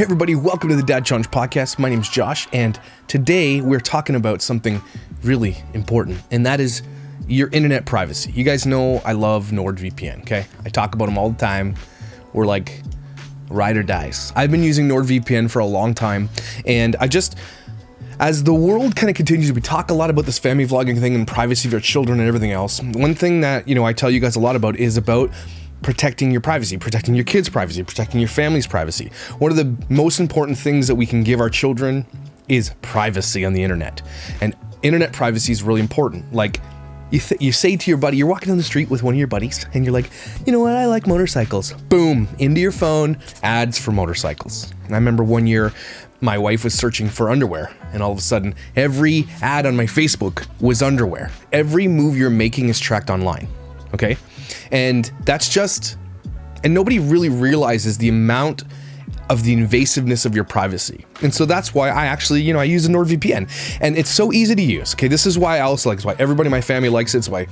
Hey everybody, welcome to the Dad Challenge podcast. My name's Josh, and today we're talking about something really important, and that is your internet privacy. You guys know I love NordVPN, okay? I talk about them all the time. We're like ride or dies. I've been using NordVPN for a long time, and as the world kind of continues, we talk a lot about this family vlogging thing and privacy of your children and everything else. One thing that, I tell you guys a lot about is about protecting your privacy, protecting your kids' privacy, protecting your family's privacy. One of the most important things that we can give our children is privacy on the internet. And internet privacy is really important. Like, you say to your buddy, you're walking down the street with one of your buddies, and you're like, you know what, I like motorcycles. Boom, into your phone, ads for motorcycles. And I remember one year, my wife was searching for underwear, and all of a sudden, every ad on my Facebook was underwear. Every move you're making is tracked online, okay? And and nobody really realizes the amount of the invasiveness of your privacy. And so that's why I actually, I use a NordVPN, and it's so easy to use. Okay, this is why I also like it. It's why everybody in my family likes it. It's why,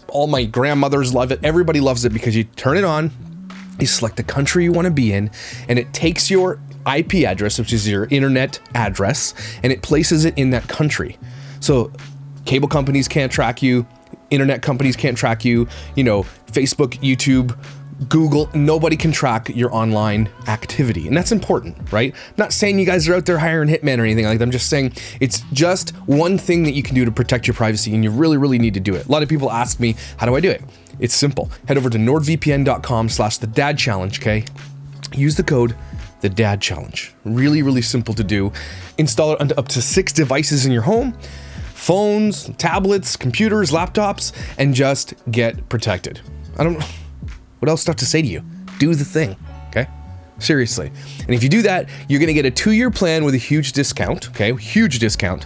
all my grandmothers love it. Everybody loves it because you turn it on, you select the country you want to be in, and it takes your IP address, which is your internet address, and it places it in that country. So cable companies can't track you, internet companies can't track you, Facebook, YouTube, Google, nobody can track your online activity. And that's important, right? I'm not saying you guys are out there hiring hitmen or anything like that. I'm just saying it's just one thing that you can do to protect your privacy, and you really, really need to do it. A lot of people ask me, how do I do it? It's simple. Head over to nordvpn.com/thedadchallenge, okay? Use the code TheDadChallenge. Really, really simple to do. Install it onto up to 6 devices in your home, phones, tablets, computers, laptops, and just get protected. I don't know what else stuff to say to you. Do the thing, okay? Seriously. And if you do that, you're gonna get a 2-year plan with a huge discount, okay? Huge discount.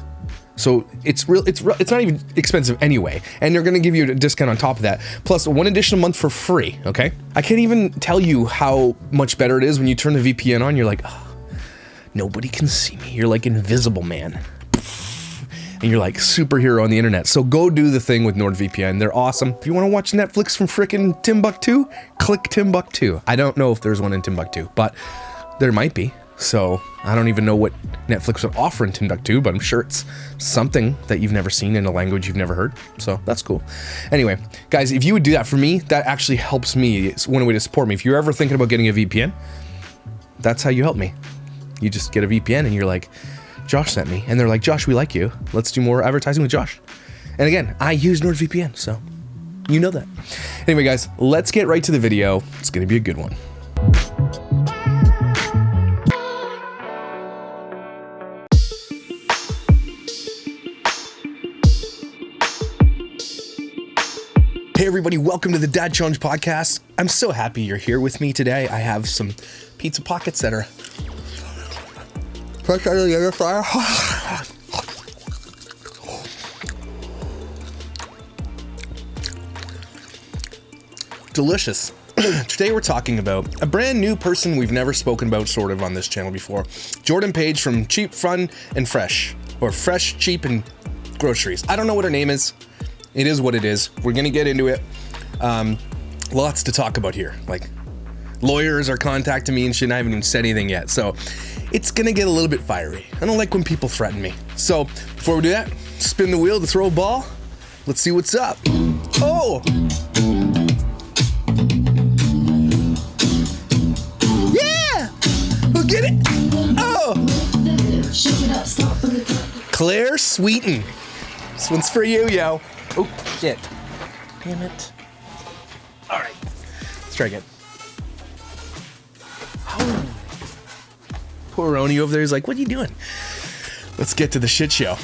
So it's not even expensive anyway, and they're gonna give you a discount on top of that, plus 1 additional month for free, okay? I can't even tell you how much better it is when you turn the VPN on. You're like, oh, nobody can see me. You're like Invisible Man. And you're like superhero on the internet. So go do the thing with NordVPN. They're awesome. If you want to watch Netflix from frickin' Timbuktu, click Timbuktu. I don't know if there's one in Timbuktu, but there might be. So I don't even know what Netflix would offer in Timbuktu, but I'm sure it's something that you've never seen in a language you've never heard. So that's cool. Anyway, guys, if you would do that for me, that actually helps me. It's one way to support me. If you're ever thinking about getting a VPN, that's how you help me. You just get a VPN and you're like, Josh sent me, and they're like, Josh, we like you. Let's do more advertising with Josh. And again, I use NordVPN, so you know that. Anyway, guys, let's get right to the video. It's gonna be a good one. Hey everybody, welcome to the Dad Challenge podcast. I'm so happy you're here with me today. I have some pizza pockets that are fresh out of the air fryer. Delicious. Today we're talking about a brand new person we've never spoken about sort of on this channel before. Jordan Page from Cheap, Fun, and Fresh. Or Fresh, Cheap, and Groceries. I don't know what her name is. It is what it is. We're gonna get into it. Lots to talk about here. Like, lawyers are contacting me and shit, and I haven't even said anything yet. So it's gonna get a little bit fiery. I don't like when people threaten me. So before we do that, spin the wheel to throw a ball. Let's see what's up. Oh! Yeah! We'll get it! Oh! Claire Sweeten. This one's for you, yo. Oh, shit. Damn it. All right. Let's try again. Oh. Poor Roni over there is like, what are you doing? Let's get to the shit show.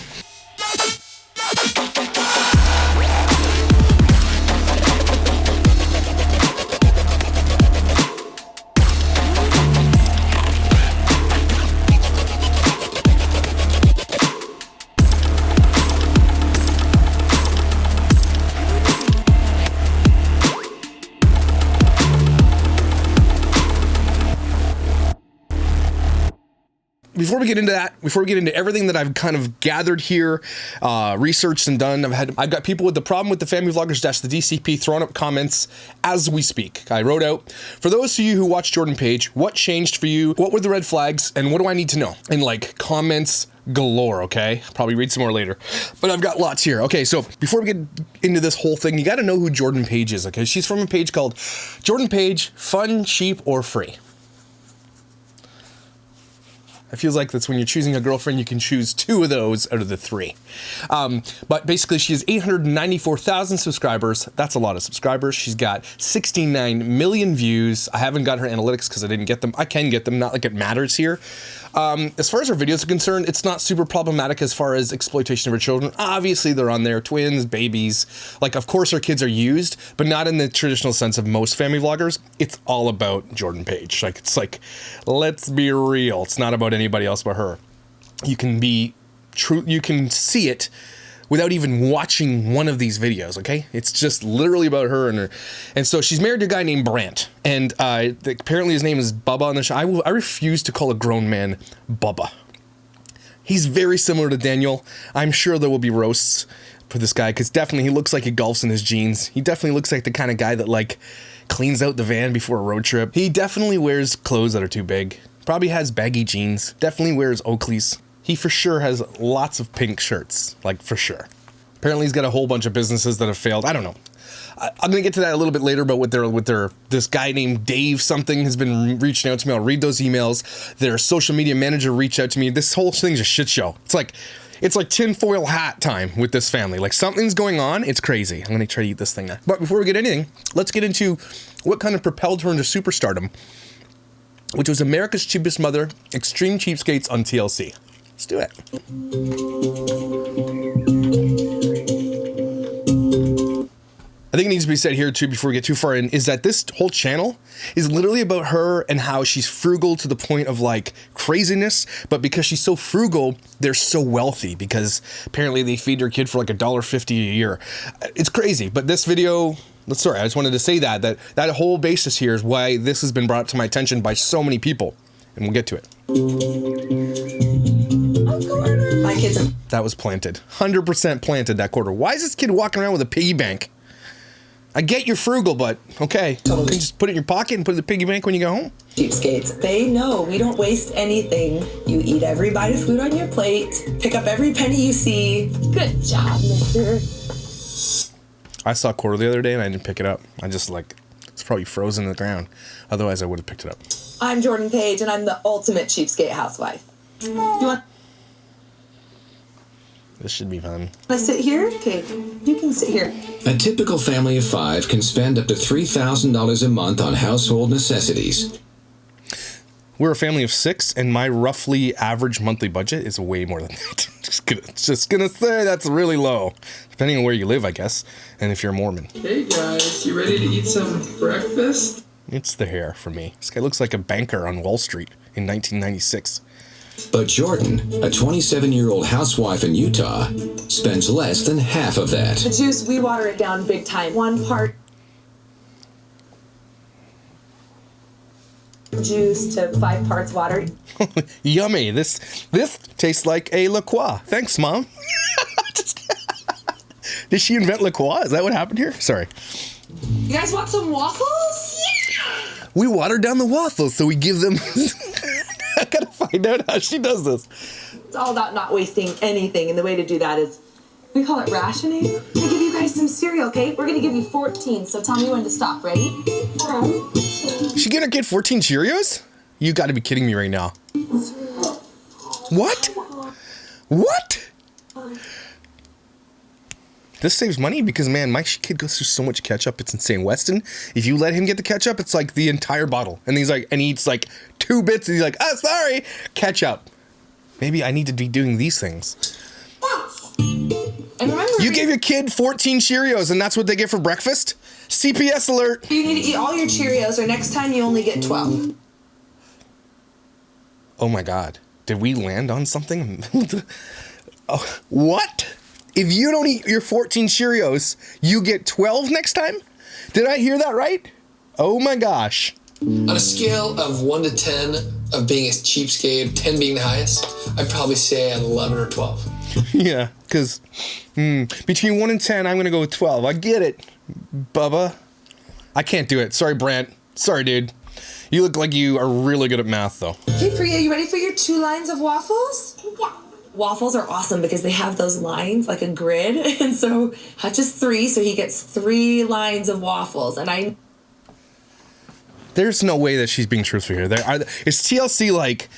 before we get into that, before we get into everything that I've kind of gathered here, researched and done, I've got people with the problem with the family vloggers dash the DCP throwing up comments as we speak. I wrote out, for those of you who watch Jordan Page, what changed for you? What were the red flags? And what do I need to know? And like comments galore, okay? Probably read some more later, but I've got lots here. Okay, so before we get into this whole thing, you got to know who Jordan Page is, okay? She's from a page called Jordan Page, Fun, Cheap, or Free. It feels like that's when you're choosing a girlfriend, you can choose 2 of those out of the 3. But basically, she has 894,000 subscribers. That's a lot of subscribers. She's got 69 million views. I haven't got her analytics because I didn't get them. I can get them, not like it matters here. As far as her videos are concerned, it's not super problematic as far as exploitation of her children. Obviously, they're on there, twins, babies. Like, of course, her kids are used, but not in the traditional sense of most family vloggers. It's all about Jordan Page. Like, it's like, let's be real. It's not about anybody else but her. You can be true. You can see it without even watching one of these videos, okay? It's just literally about her and her. And so she's married to a guy named Brant. And apparently his name is Bubba on the show. I refuse to call a grown man Bubba. He's very similar to Daniel. I'm sure there will be roasts for this guy, because definitely he looks like he golfs in his jeans. He definitely looks like the kind of guy that like cleans out the van before a road trip. He definitely wears clothes that are too big. Probably has baggy jeans. Definitely wears Oakleys. He for sure has lots of pink shirts, like for sure. Apparently he's got a whole bunch of businesses that have failed. I don't know. I'm gonna get to that a little bit later, but this guy named Dave something has been reaching out to me. I'll read those emails. Their social media manager reached out to me. This whole thing's a shit show. It's like tinfoil hat time with this family. Like something's going on. It's crazy. I'm gonna try to eat this thing now. But before we get anything, let's get into what kind of propelled her into superstardom, which was America's Cheapest Mother, Extreme Cheapskates on TLC. Let's do it. I think it needs to be said here too, before we get too far in, is that this whole channel is literally about her and how she's frugal to the point of like craziness, but because she's so frugal, they're so wealthy because apparently they feed their kid for like $1.50 a year. It's crazy, but this video, sorry, I just wanted to say that whole basis here is why this has been brought up to my attention by so many people, and we'll get to it. My kids. That was planted. 100% planted that quarter. Why is this kid walking around with a piggy bank? I get you're frugal, but okay. Totally. You can just put it in your pocket and put it in the piggy bank when you go home. Cheapskates. They know we don't waste anything. You eat every bite of food on your plate. Pick up every penny you see. Good job, mister. I saw a quarter the other day and I didn't pick it up. I just it's probably frozen in the ground. Otherwise I would have picked it up. I'm Jordan Page and I'm the ultimate cheapskate housewife. You want This should be fun. to sit here? Okay, you can sit here. A typical family of 5 can spend up to $3,000 a month on household necessities. We're a family of 6, and my roughly average monthly budget is way more than that. just gonna say that's really low, depending on where you live, I guess, and if you're a Mormon. Hey guys, you ready to eat some breakfast? It's the hair for me. This guy looks like a banker on Wall Street in 1996. But Jordan, a 27-year-old housewife in Utah, spends less than half of that. The juice, we water it down big time. 1 part juice to 5 parts water. Yummy. This tastes like a La Croix. Thanks, Mom. Did she invent La Croix? Is that what happened here? Sorry. You guys want some waffles? Yeah. We water down the waffles, so we give them... I gotta find out how she does this. It's all about not wasting anything, and the way to do that is, we call it rationing. I'm gonna give you guys some cereal, okay? We're gonna give you 14, so tell me when to stop. Ready? She gonna get 14 Cheerios? You gotta be kidding me right now. What? What? This saves money because, man, my kid goes through so much ketchup. It's insane. Weston, if you let him get the ketchup, it's like the entire bottle. And he's like, and he eats like 2 bits and he's like, oh, sorry, ketchup. Maybe I need to be doing these things. And remember, you gave your kid 14 Cheerios and that's what they get for breakfast? CPS alert. You need to eat all your Cheerios or next time you only get 12. Oh my God. Did we land on something? Oh, what? If you don't eat your 14 Cheerios, you get 12 next time? Did I hear that right? Oh my gosh. On a scale of 1 to 10, of being a cheapskate, 10 being the highest, I'd probably say at 11 or 12. Yeah, because between 1 and 10, I'm going to go with 12. I get it, Bubba. I can't do it. Sorry, Brant. Sorry, dude. You look like you are really good at math, though. Okay, Priya, you ready for your 2 lines of waffles? Yeah. Waffles are awesome because they have those lines, like a grid. And so Hutch is 3, so he gets 3 lines of waffles. And There's no way that she's being truthful here. Is TLC like...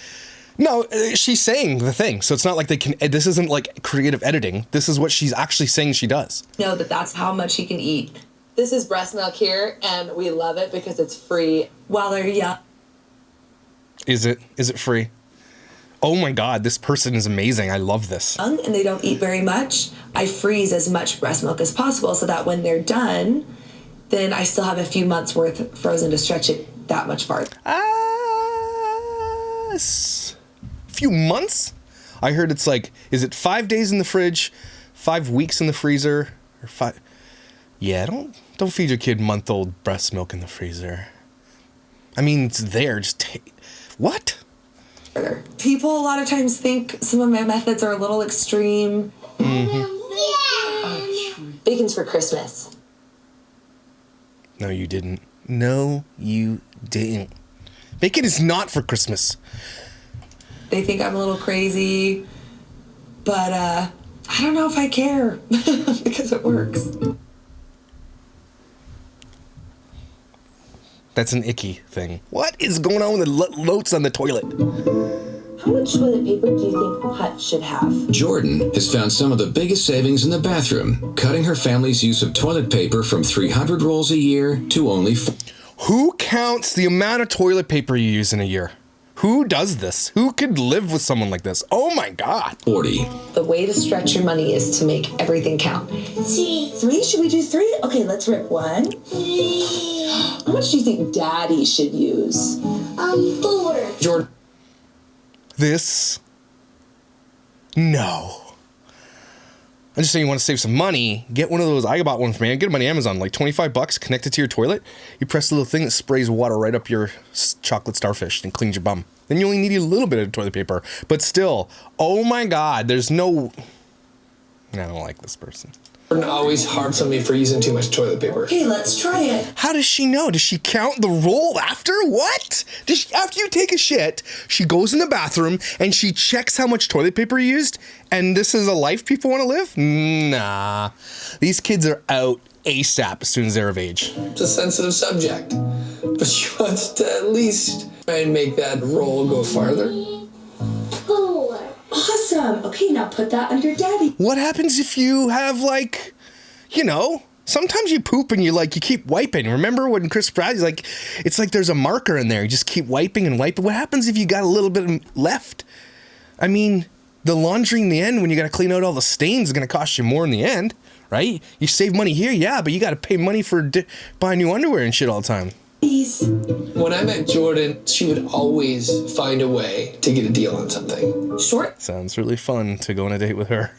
No, she's saying the thing. So it's not like they can... This isn't like creative editing. This is what she's actually saying she does. know that that's how much he can eat. This is breast milk here, and we love it because it's free while they're young. Is it free? Oh my God, this person is amazing. I love this. And they don't eat very much. I freeze as much breast milk as possible so that when they're done, then I still have a few months worth frozen to stretch it that much farther. A few months? I heard it's like, is it 5 days in the fridge, 5 weeks in the freezer, or 5? Yeah, don't feed your kid month-old breast milk in the freezer. I mean, it's there. Just take. What? People a lot of times think some of my methods are a little extreme. Bacon's for Christmas. No, you didn't. No, you didn't. Bacon is not for Christmas. They think I'm a little crazy, but I don't know if I care because it works. That's an icky thing. What is going on with the loats on the toilet? How much toilet paper do you think Hutch should have? Jordan has found some of the biggest savings in the bathroom, cutting her family's use of toilet paper from 300 rolls a year to only 4. Who counts the amount of toilet paper you use in a year? Who does this? Who could live with someone like this? Oh my God. 40. The way to stretch your money is to make everything count. 3? Should we do 3? Okay, let's rip 1. 3. How much do you think Daddy should use? 4. Jordan. This? No. I'm just saying you want to save some money, get one of those. I bought one from Get them on Amazon, like $25, connect it to your toilet. You press the little thing that sprays water right up your chocolate starfish and cleans your bum. Then you only need a little bit of toilet paper. But still, oh my God, there's no... I don't like this person. Jordan always harps on me for using too much toilet paper. Okay, let's try it. How does she know? Does she count the roll after? What? After you take a shit, she goes in the bathroom and she checks how much toilet paper you used? And this is a life people want to live? Nah. These kids are out ASAP as soon as they're of age. It's a sensitive subject, but she wants to at least try and make that roll go farther. 4. Awesome. Okay, now put that under Daddy. What happens if you have, like, sometimes you poop and you keep wiping. Remember when Chris Pratt's like, it's like there's a marker in there. You just keep wiping and wiping. What happens if you got a little bit left? I mean, the laundry in the end, when you got to clean out all the stains, is going to cost you more in the end, right? You save money here, yeah, but you got to pay money for buying new underwear and shit all the time. When I met Jordan, she would always find a way to get a deal on something. Short. Sounds really fun to go on a date with her.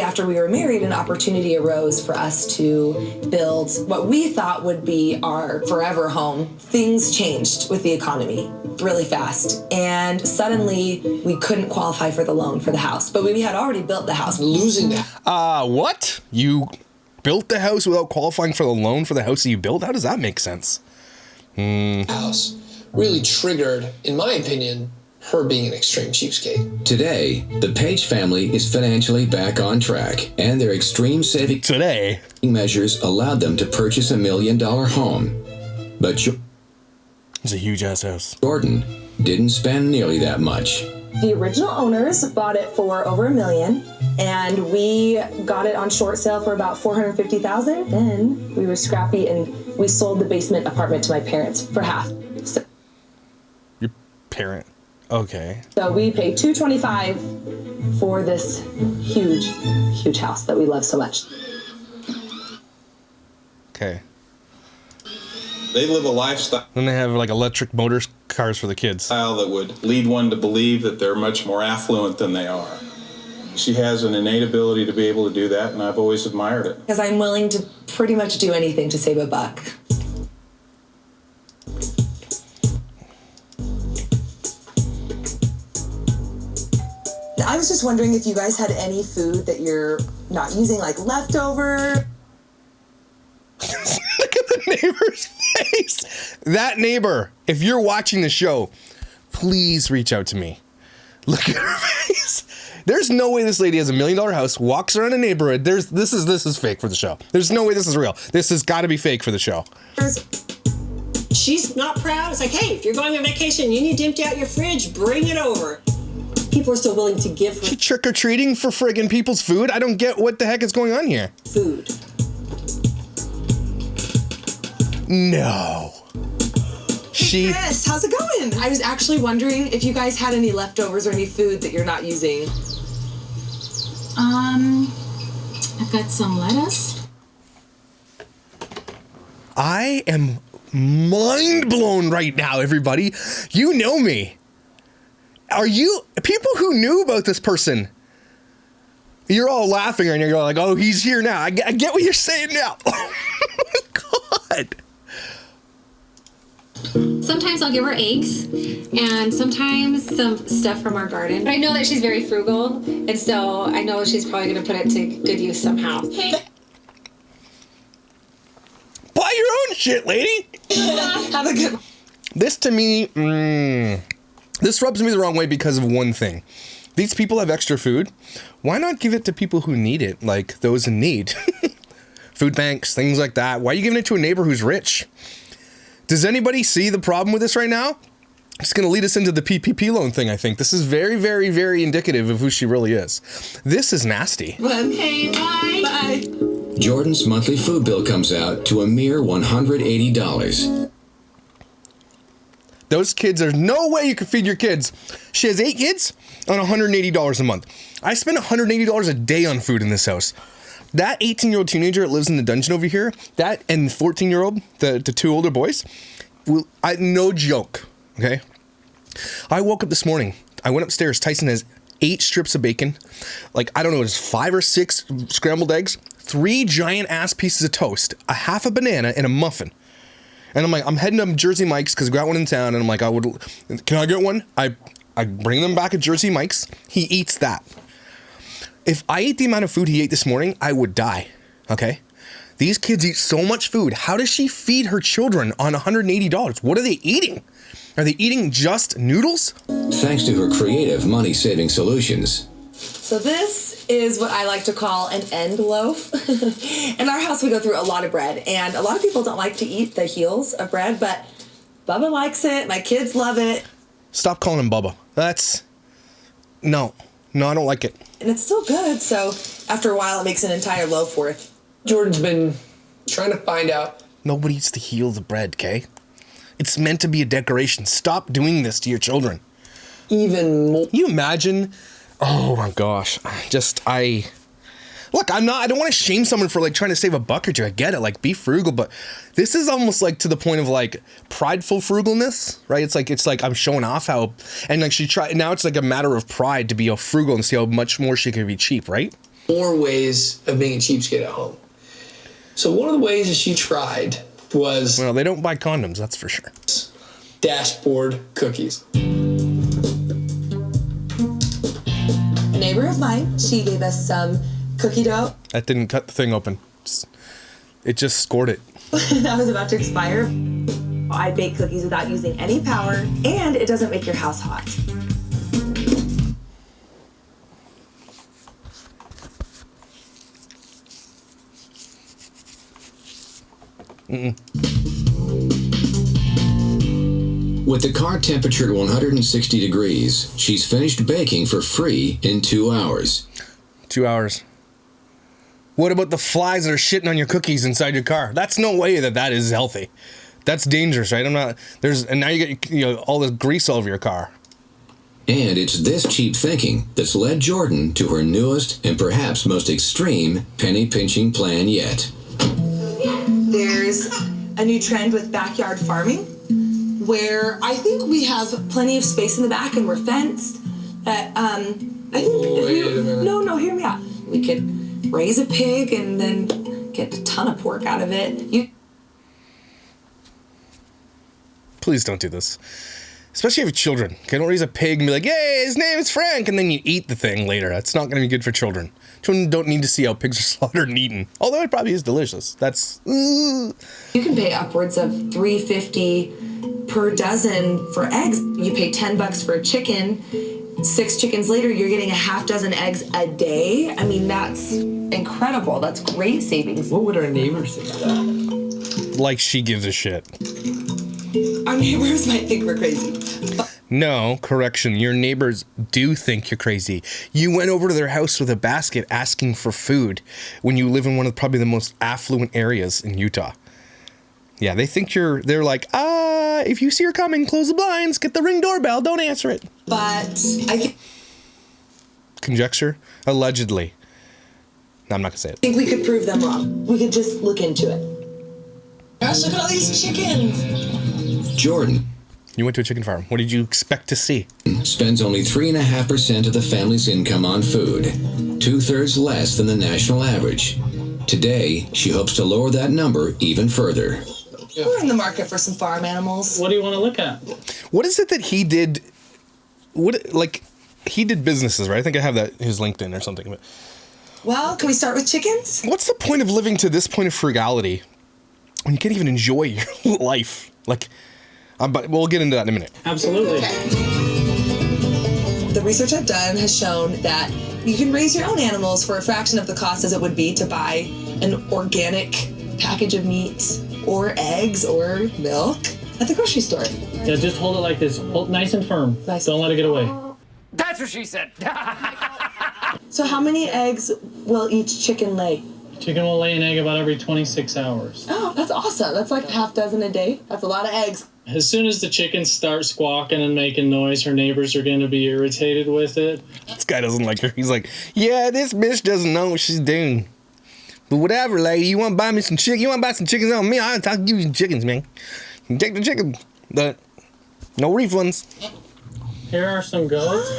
After we were married, an opportunity arose for us to build what we thought would be our forever home. Things changed with the economy really fast, and suddenly we couldn't qualify for the loan for the house, but we had already built the house. Losing that. What? You built the house without qualifying for the loan for the house that you built? How does that make sense? House really triggered, in my opinion, her being an extreme cheapskate. Today, the Page family is financially back on track, and their extreme saving measures allowed them to purchase $1 million home. But it's a huge ass house. Jordan didn't spend nearly that much. The original owners bought it for over $1 million, and we got it on short sale for about $450,000. Then we were scrappy and we sold the basement apartment to my parents for half. Your parent? Okay. So we paid $225,000 for this huge house that we love so much. Okay. They live a lifestyle Then they have electric motor cars for the kids. that would lead one to believe that they're much more affluent than they are. She has an innate ability to be able to do that, and I've always admired it. Because I'm willing to pretty much do anything to save a buck. was just wondering if you guys had any food that you're not using, like leftover. Look at the neighbor's face. That neighbor, if you're watching the show, please reach out to me. Look at her face. There's no way this lady has $1 million house, walks around a neighborhood. This is fake for the show. There's no way this is real. This has got to be fake for the show. She's not proud. It's like, hey, if you're going on vacation, you need to empty out your fridge, bring it over. People are still willing to give her Trick-or-treating for friggin' people's food? I don't get what the heck is going on here. food. No. Chris, how's it going? I was actually wondering if you guys had any leftovers or any food that you're not using. I've got some lettuce. I am mind blown right now, everybody. You know me. Are you people who knew about this person? You're all laughing right now. You're like, oh, he's here now. I get what you're saying now. Oh my God. Sometimes I'll give her eggs and sometimes some stuff from our garden. But I know that she's very frugal, and so I know she's probably going to put it to good use somehow. Buy your own shit, lady. Have a good one. This to me, this rubs me the wrong way because of one thing. These people have extra food. Why not give it to people who need it, like those in need? Food banks, things like that. Why are you giving it to a neighbor who's rich? Does anybody see the problem with this right now? It's going to lead us into the PPP loan thing, I think. This is very, very, very indicative of who she really is. This is nasty. Okay, bye. Bye. Jordan's monthly food bill comes out to a mere $180. Those kids, there's no way you can feed your kids. She has 8 kids on $180 a month. I spend $180 a day on food in this house. That 18-year-old teenager that lives in the dungeon over here, that and 14-year-old, the 2 older boys, no joke, okay? I woke up this morning. I went upstairs. Tyson has 8 strips of bacon, like, I don't know, it's 5 or 6 scrambled eggs, 3 giant-ass pieces of toast, a half a banana, and a muffin. And I'm like, I'm heading to Jersey Mike's because we got one in town, and I'm like, can I get one? I bring them back at Jersey Mike's. He eats that. If I ate the amount of food he ate this morning, I would die, okay? These kids eat so much food. How does she feed her children on $180? What are they eating? Are they eating just noodles? Thanks to her creative money-saving solutions. So this is what I like to call an end loaf. In our house, we go through a lot of bread, and a lot of people don't like to eat the heels of bread, but Bubba likes it. My kids love it. Stop calling him Bubba. No, I don't like it. And it's still good, so after a while, it makes an entire loaf worth. Jordan's been trying to find out. Nobody eats the heel of the bread, okay? It's meant to be a decoration. Stop doing this to your children. Even more. Can you imagine? Oh my gosh. Look, I don't want to shame someone for like trying to save a buck or two. I get it, like be frugal, but this is almost like to the point of like prideful frugalness, right? It's like I'm showing off how, and like now it's like a matter of pride to be a frugal and see how much more she can be cheap, right? More ways of being a cheapskate at home. So one of the ways that she tried was... Well, they don't buy condoms, that's for sure. Dashboard cookies. A neighbor of mine, she gave us some cookie dough. That didn't cut the thing open. It just scored it. That was about to expire. I bake cookies without using any power, and it doesn't make your house hot. With the car temperature at 160 degrees, she's finished baking for free in 2 hours. 2 hours. What about the flies that are shitting on your cookies inside your car? That's no way that is healthy. That's dangerous, right? And now you get all this grease all over your car. And it's this cheap thinking that's led Jordan to her newest and perhaps most extreme penny-pinching plan yet. There's a new trend with backyard farming where I think we have plenty of space in the back and we're fenced. I think No, hear me out. We could raise a pig and then get a ton of pork out of it. Please don't do this. Especially if you have children. Okay, don't raise a pig and be like, "Hey, his name is Frank," and then you eat the thing later. That's not going to be good for children. Children don't need to see how pigs are slaughtered and eaten. Although it probably is delicious. That's... You can pay upwards of $3.50 per dozen for eggs. You pay $10 for a chicken. 6 chickens later, you're getting a half dozen eggs a day. I mean, that's incredible. That's great savings. What would our neighbors think of that? like she gives a shit. Our neighbors might think we're crazy. No, correction. Your neighbors do think you're crazy. You went over to their house with a basket asking for food when you live in one of probably the most affluent areas in Utah. Yeah, they think they're like, if you see her coming, close the blinds, get the Ring doorbell, don't answer it. But I Conjecture? Allegedly. No, I'm not gonna say it. think we could prove them wrong. We could just look into it. Gosh, look at all these chickens. Jordan You went to a chicken farm. What did you expect to see? spends only 3.5% of the family's income on food, 2/3 less than the national average. Today, she hopes to lower that number even further. We're in the market for some farm animals. What do you want to look at? What is it that he did? He did businesses, right? I think I have his LinkedIn or something. But Well, can we start with chickens? what's the point of living to this point of frugality when you can't even enjoy your life? But we'll get into that in a minute. Absolutely. The research I've done has shown that you can raise your own animals for a fraction of the cost as it would be to buy an organic package of meat or eggs or milk at the grocery store. Yeah, just hold it like this. Hold nice and firm. Nice. Don't let it get away. That's what she said. So how many eggs will each chicken lay? Chicken will lay an egg about every 26 hours. Oh, that's awesome. That's like a half dozen a day. That's a lot of eggs. As soon as the chickens start squawking and making noise, her neighbors are going to be irritated with it. This guy doesn't like her. He's like, yeah, this bitch doesn't know what she's doing. But whatever, lady, you want to buy me some chicken? You want to buy some chickens on me? I'll give you some chickens, man. You take the chicken. But no refunds. Here are some goats.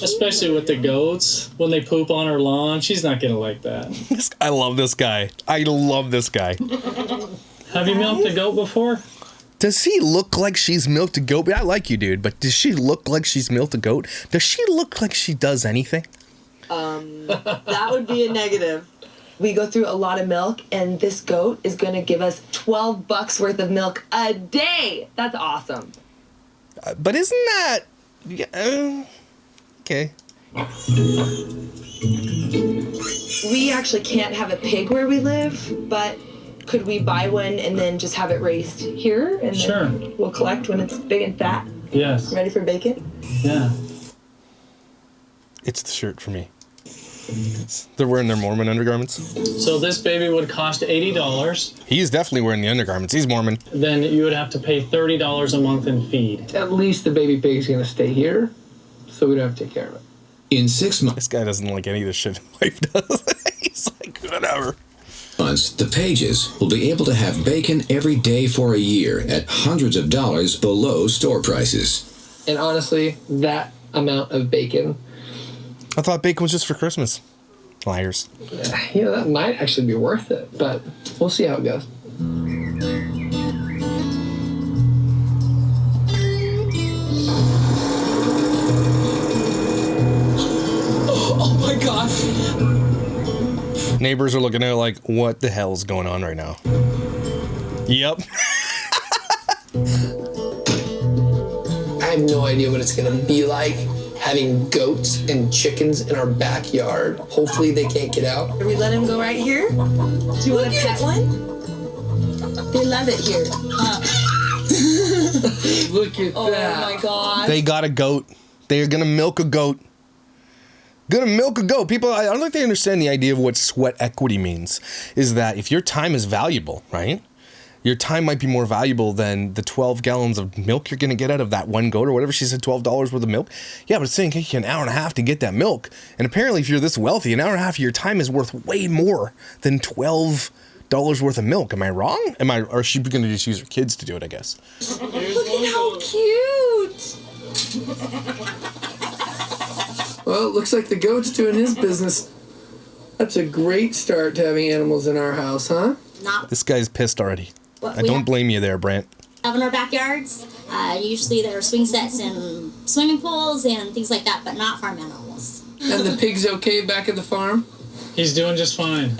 Especially with the goats. When they poop on her lawn, she's not going to like that. I love this guy. I love this guy. Have you milked a goat before? Does she look like she's milked a goat? I like you, dude, but does she look like she's milked a goat? Does she look like she does anything? That would be a negative. We go through a lot of milk, and this goat is going to give us $12 worth of milk a day. That's awesome. But isn't that... okay. We actually can't have a pig where we live, but could we buy one and then just have it raised here? And Sure. then we'll collect when it's big and fat, Yes. ready for bacon? Yeah. It's the shirt for me. They're wearing their Mormon undergarments. So this baby would cost $80. He's definitely wearing the undergarments. He's Mormon. Then you would have to pay $30 a month in feed. At least the baby pig's gonna stay here, so we don't have to take care of it. In 6 months, This guy doesn't like any of this shit his wife does. He's like, whatever. the Pages will be able to have bacon every day for a year at hundreds of dollars below store prices. And honestly, that amount of bacon, I thought bacon was just for Christmas. Liars. that might actually be worth it, but we'll see how it goes. Oh my gosh. Neighbors are looking at it like, what the hell's going on right now? Yep. I have no idea what it's gonna be like having goats and chickens in our backyard. Hopefully they can't get out. Can we let him go right here? Do you want to pet one? They love it here. Look at Oh that. my god. They got a goat. They're gonna milk a goat. Gonna milk a goat. People, I don't think they understand the idea of what sweat equity means. Is that if your time is valuable, right? Your time might be more valuable than the 12 gallons of milk you're gonna get out of that one goat or whatever. She said $12 worth of milk. Yeah, but it's saying take you an hour and a half to get that milk. And apparently, if you're this wealthy, an hour and a half of your time is worth way more than $12 worth of milk. Am I wrong? Or is she gonna just use her kids to do it? I guess. Look at how cute. Well, it looks like the goat's doing his business. That's a great start to having animals in our house, huh? Not This guy's pissed already. what I we don't blame you there, Brant. have in our backyards. Usually there are swing sets and swimming pools and things like that, but not farm animals. And the pig's okay back at the farm? He's doing just fine.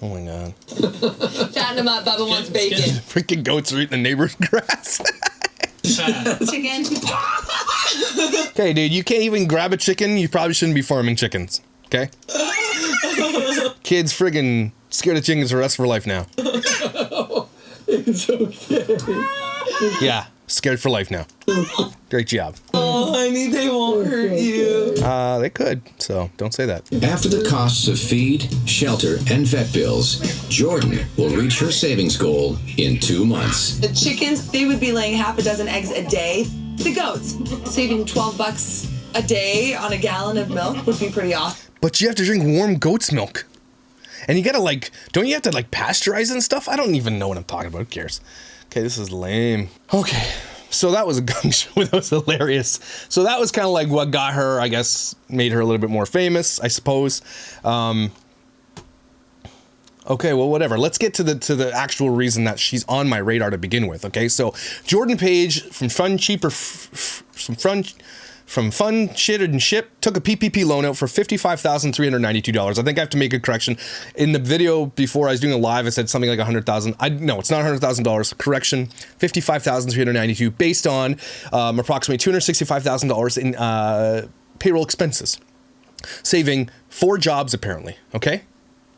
Oh my God. Fatten him up. Bubba wants bacon. Freaking goats are eating the neighbor's grass. Chicken. Okay, dude, you can't even grab a chicken. You probably shouldn't be farming chickens. Okay? Kids friggin' scared of chickens for the rest of her life now. It's okay. Yeah, scared for life now. Great job. Oh, honey, they won't hurt you. They could, so don't say that. After the costs of feed, shelter, and vet bills, Jordan will reach her savings goal in 2 months. The chickens, they would be laying half a dozen eggs a day. The goats, saving $12 a day on a gallon of milk would be pretty awesome. But you have to drink warm goat's milk. And you gotta don't you have to pasteurize and stuff? I don't even know what I'm talking about. Who cares? Okay, this is lame. Okay, so that was a gun show. That was hilarious. So that was kind of what got her, I guess, made her a little bit more famous, I suppose. Okay, well, whatever. Let's get to the actual reason that she's on my radar to begin with. Okay, so Jordan Page from Fun Shit and Ship took a PPP loan out for $55,392. I think I have to make a correction. In the video before I was doing a live, I said something like $100,000. No, it's not $100,000. Correction, $55,392 based on approximately $265,000 in payroll expenses, saving 4 jobs apparently. Okay,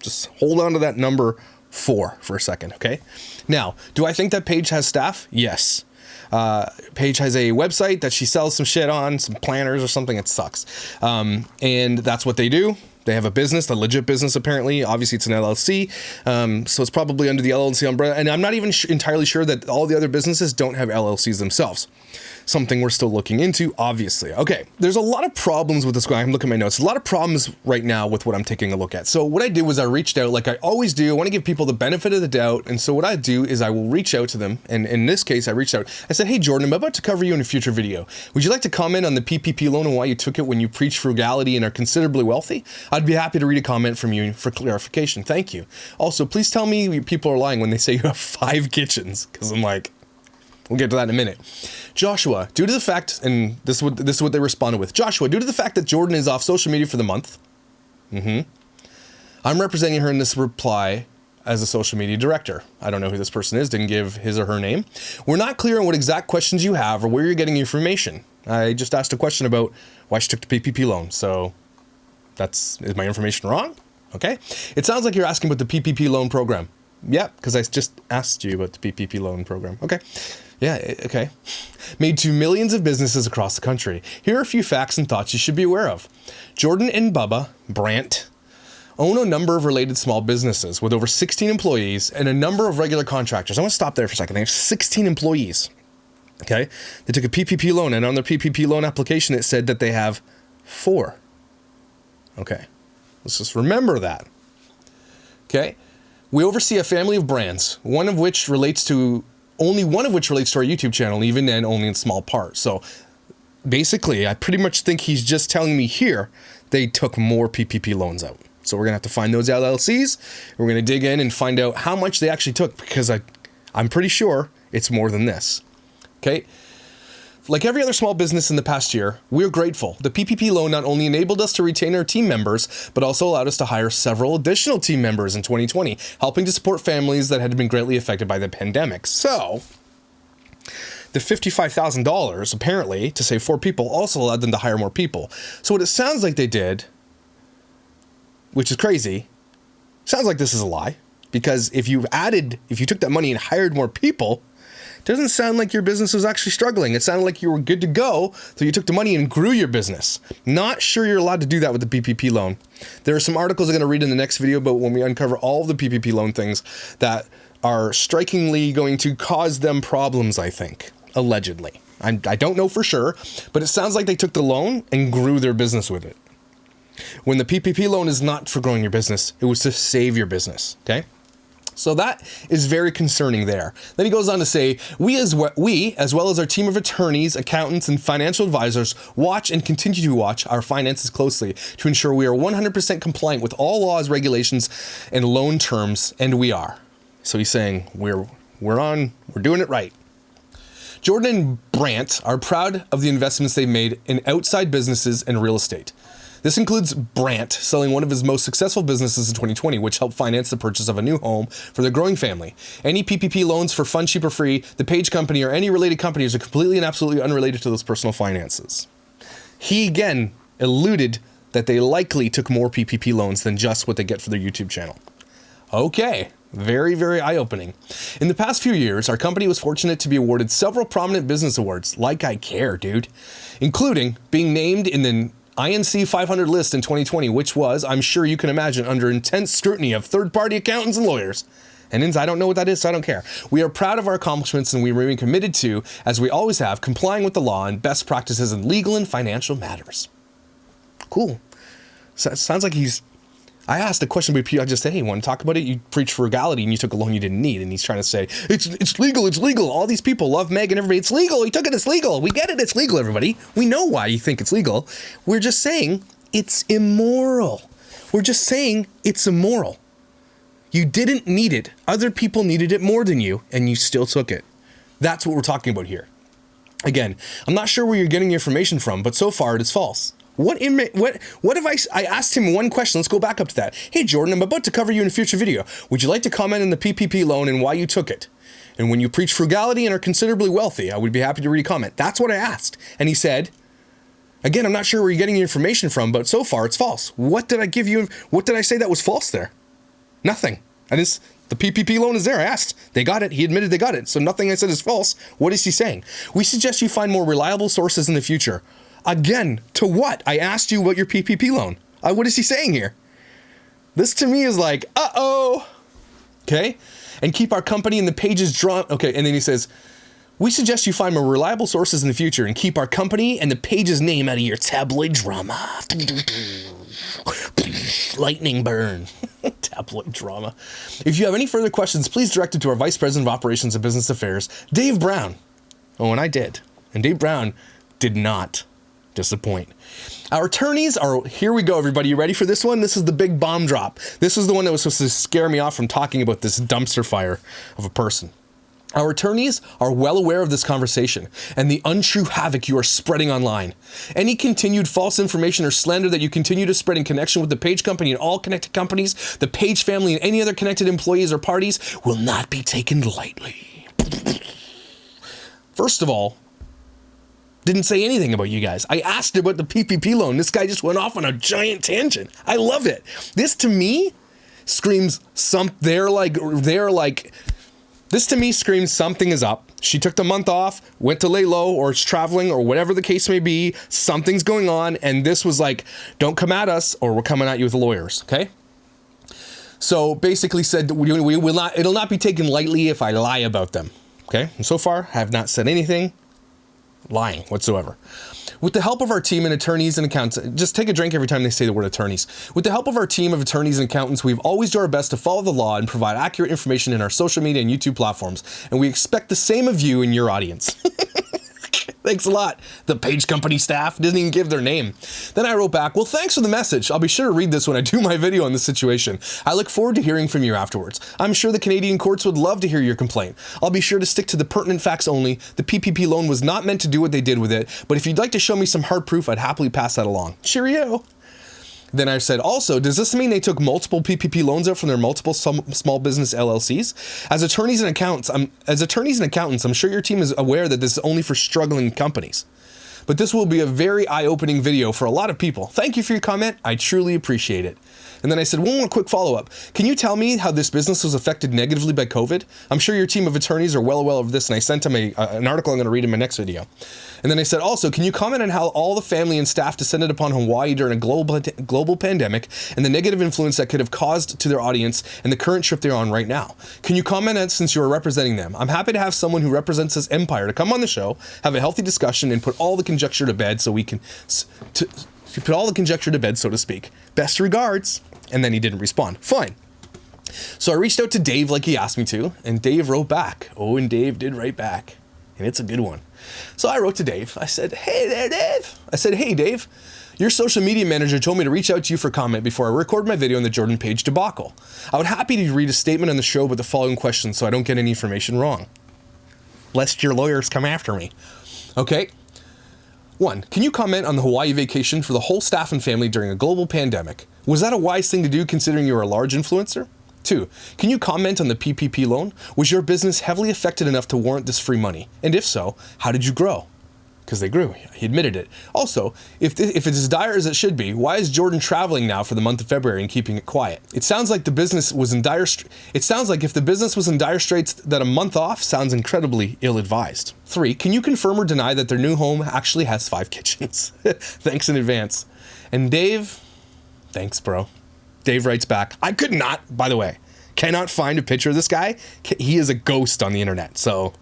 just hold on to that number 4 for a second. Okay, now, do I think that Paige has staff? Yes. Paige has a website that she sells some shit on, some planners or something. It sucks. And that's what they do. They have a business, a legit business apparently. Obviously, it's an LLC. So it's probably under the LLC umbrella. And I'm not even entirely sure that all the other businesses don't have LLCs themselves. Something we're still looking into, obviously. Okay, there's a lot of problems with this guy. I'm looking at my notes. A lot of problems right now with what I'm taking a look at. So what I did was I reached out like I always do. I want to give people the benefit of the doubt. And so what I do is I will reach out to them. And in this case, I reached out. I said, hey, Jordan, I'm about to cover you in a future video. Would you like to comment on the PPP loan and why you took it when you preach frugality and are considerably wealthy? I'd be happy to read a comment from you for clarification. Thank you. Also, please tell me people are lying when they say you have 5 kitchens. Because I'm like... We'll get to that in a minute. Joshua, due to the fact, and this is what they responded with. Joshua, due to the fact that Jordan is off social media for the month, I'm representing her in this reply as a social media director. I don't know who this person is, didn't give his or her name. We're not clear on what exact questions you have or where you're getting your information. I just asked a question about why she took the PPP loan, so is my information wrong? Okay. It sounds like you're asking about the PPP loan program. Yep, because I just asked you about the PPP loan program. Okay. Yeah, okay. Made to millions of businesses across the country. Here are a few facts and thoughts you should be aware of. Jordan and Bubba Brandt own a number of related small businesses with over 16 employees and a number of regular contractors. I want to stop there for a second. They have 16 employees. Okay. They took a PPP loan, and on their PPP loan application, it said that they have 4. Okay. Let's just remember that. Okay. We oversee a family of brands, only one of which relates to our YouTube channel, even then only in small part. So basically, I pretty much think he's just telling me here they took more PPP loans out. So we're going to have to find those LLCs. We're going to dig in and find out how much they actually took, because I'm pretty sure it's more than this. Okay? Like every other small business in the past year, we're grateful. The PPP loan not only enabled us to retain our team members, but also allowed us to hire several additional team members in 2020, helping to support families that had been greatly affected by the pandemic. So, the $55,000, apparently, to save 4 people, also allowed them to hire more people. So what it sounds like they did, which is crazy, sounds like this is a lie. Because if you took that money and hired more people, doesn't sound like your business was actually struggling. It sounded like you were good to go, so you took the money and grew your business. Not sure you're allowed to do that with the PPP loan. There are some articles I'm going to read in the next video, but when we uncover all of the PPP loan things that are strikingly going to cause them problems, I think, allegedly. I don't know for sure, but it sounds like they took the loan and grew their business with it. When the PPP loan is not for growing your business, it was to save your business, okay? So that is very concerning there. Then he goes on to say, we as well as our team of attorneys, accountants, and financial advisors watch and continue to watch our finances closely to ensure we are 100% compliant with all laws, regulations, and loan terms, and we are. So he's saying we're doing it right. Jordan and Brant are proud of the investments they've made in outside businesses and real estate. This includes Brant selling one of his most successful businesses in 2020, which helped finance the purchase of a new home for their growing family. Any PPP loans for Fun, Cheap, or Free, the Page Company, or any related companies are completely and absolutely unrelated to those personal finances. He again alluded that they likely took more PPP loans than just what they get for their YouTube channel. Okay, very, very eye-opening. In the past few years, our company was fortunate to be awarded several prominent business awards, like I care, dude, including being named in the INC 500 list in 2020, which was, I'm sure you can imagine, under intense scrutiny of third-party accountants and lawyers. And I don't know what that is, so I don't care. We are proud of our accomplishments, and we remain committed to, as we always have, complying with the law and best practices in legal and financial matters. Cool. So, sounds like I asked a question, but I just said, hey, want to talk about it? You preach frugality and you took a loan you didn't need. And he's trying to say, it's legal, it's legal. All these people love Meg and everybody. It's legal. He took it, it's legal. We get it, it's legal, everybody. We know why you think it's legal. We're just saying it's immoral. We're just saying it's immoral. You didn't need it. Other people needed it more than you, and you still took it. That's what we're talking about here. Again, I'm not sure where you're getting your information from, but so far it is false. What if I asked him one question? Let's go back up to that. Hey, Jordan, I'm about to cover you in a future video. Would you like to comment on the PPP loan and why you took it? And when you preach frugality and are considerably wealthy, I would be happy to read a comment. That's what I asked. And he said, again, I'm not sure where you're getting your information from, but so far it's false. What did I give you? What did I say that was false there? Nothing. The PPP loan is there. I asked. They got it. He admitted they got it. So nothing I said is false. What is he saying? We suggest you find more reliable sources in the future. Again, to what? I asked you about your PPP loan. What is he saying here? This to me is like, uh-oh. Okay? And keep our company and the pages drawn. Okay, and then he says, we suggest you find more reliable sources in the future and keep our company and the page's name out of your tabloid drama. Lightning burn. Tabloid drama. If you have any further questions, please direct it to our Vice President of Operations and Business Affairs, Dave Brown. Oh, and I did. And Dave Brown did not disappoint. Our attorneys are, here we go, everybody. You ready for this one? This is the big bomb drop. This is the one that was supposed to scare me off from talking about this dumpster fire of a person. Our attorneys are well aware of this conversation and the untrue havoc you are spreading online. Any continued false information or slander that you continue to spread in connection with the Page Company and all connected companies, the Page family, and any other connected employees or parties will not be taken lightly. First of all, didn't say anything about you guys. I asked about the PPP loan. This guy just went off on a giant tangent. I love it. This to me screams this to me screams something is up. She took the month off, went to lay low, or is traveling, or whatever the case may be. Something's going on, and this was like, don't come at us, or we're coming at you with the lawyers, okay? So basically said, it'll not be taken lightly if I lie about them, okay? And so far, I have not said anything lying whatsoever. With the help of our team and attorneys and accountants, just take a drink every time they say the word attorneys. With the help of our team of attorneys and accountants, we've always done our best to follow the law and provide accurate information in our social media and YouTube platforms. And we expect the same of you and your audience. Thanks a lot. The Page Company staff didn't even give their name. Then I wrote back, well, thanks for the message. I'll be sure to read this when I do my video on this situation. I look forward to hearing from you afterwards. I'm sure the Canadian courts would love to hear your complaint. I'll be sure to stick to the pertinent facts only. The PPP loan was not meant to do what they did with it, but if you'd like to show me some hard proof, I'd happily pass that along. Cheerio. Then I said, also, does this mean they took multiple PPP loans out from their multiple small business LLCs? As attorneys and accountants, I'm sure your team is aware that this is only for struggling companies. But this will be a very eye-opening video for a lot of people. Thank you for your comment. I truly appreciate it. And then I said, one more quick follow-up. Can you tell me how this business was affected negatively by COVID? I'm sure your team of attorneys are well aware of this, and I sent him an article I'm going to read in my next video. And then I said, also, can you comment on how all the family and staff descended upon Hawaii during a global pandemic and the negative influence that could have caused to their audience and the current trip they're on right now? Can you comment on it since you are representing them? I'm happy to have someone who represents this empire to come on the show, have a healthy discussion, and put all the conjecture to bed so we can... put all the conjecture to bed, so to speak. Best regards. And then he didn't respond. Fine. So I reached out to Dave like he asked me to, and Dave wrote back. Oh, and Dave did write back. And it's a good one. So I wrote to Dave. I said, hey there, Dave. I said, hey, Dave. Your social media manager told me to reach out to you for comment before I record my video on the Jordan Page debacle. I would happy to read a statement on the show with the following questions so I don't get any information wrong. lest your lawyers come after me. Okay. 1. Can you comment on the Hawaii vacation for the whole staff and family during a global pandemic? Was that a wise thing to do considering you are a large influencer? 2. Can you comment on the PPP loan? Was your business heavily affected enough to warrant this free money? And if so, how did you grow? Because they grew. He admitted it. Also, if it's as dire as it should be, why is Jordan traveling now for the month of February and keeping it quiet? It sounds like if the business was in dire straits, that a month off sounds incredibly ill-advised. 3. Can you confirm or deny that their new home actually has 5 kitchens? Thanks in advance. And Dave, thanks, bro. Dave writes back, I could not, by the way, cannot find a picture of this guy. He is a ghost on the internet, so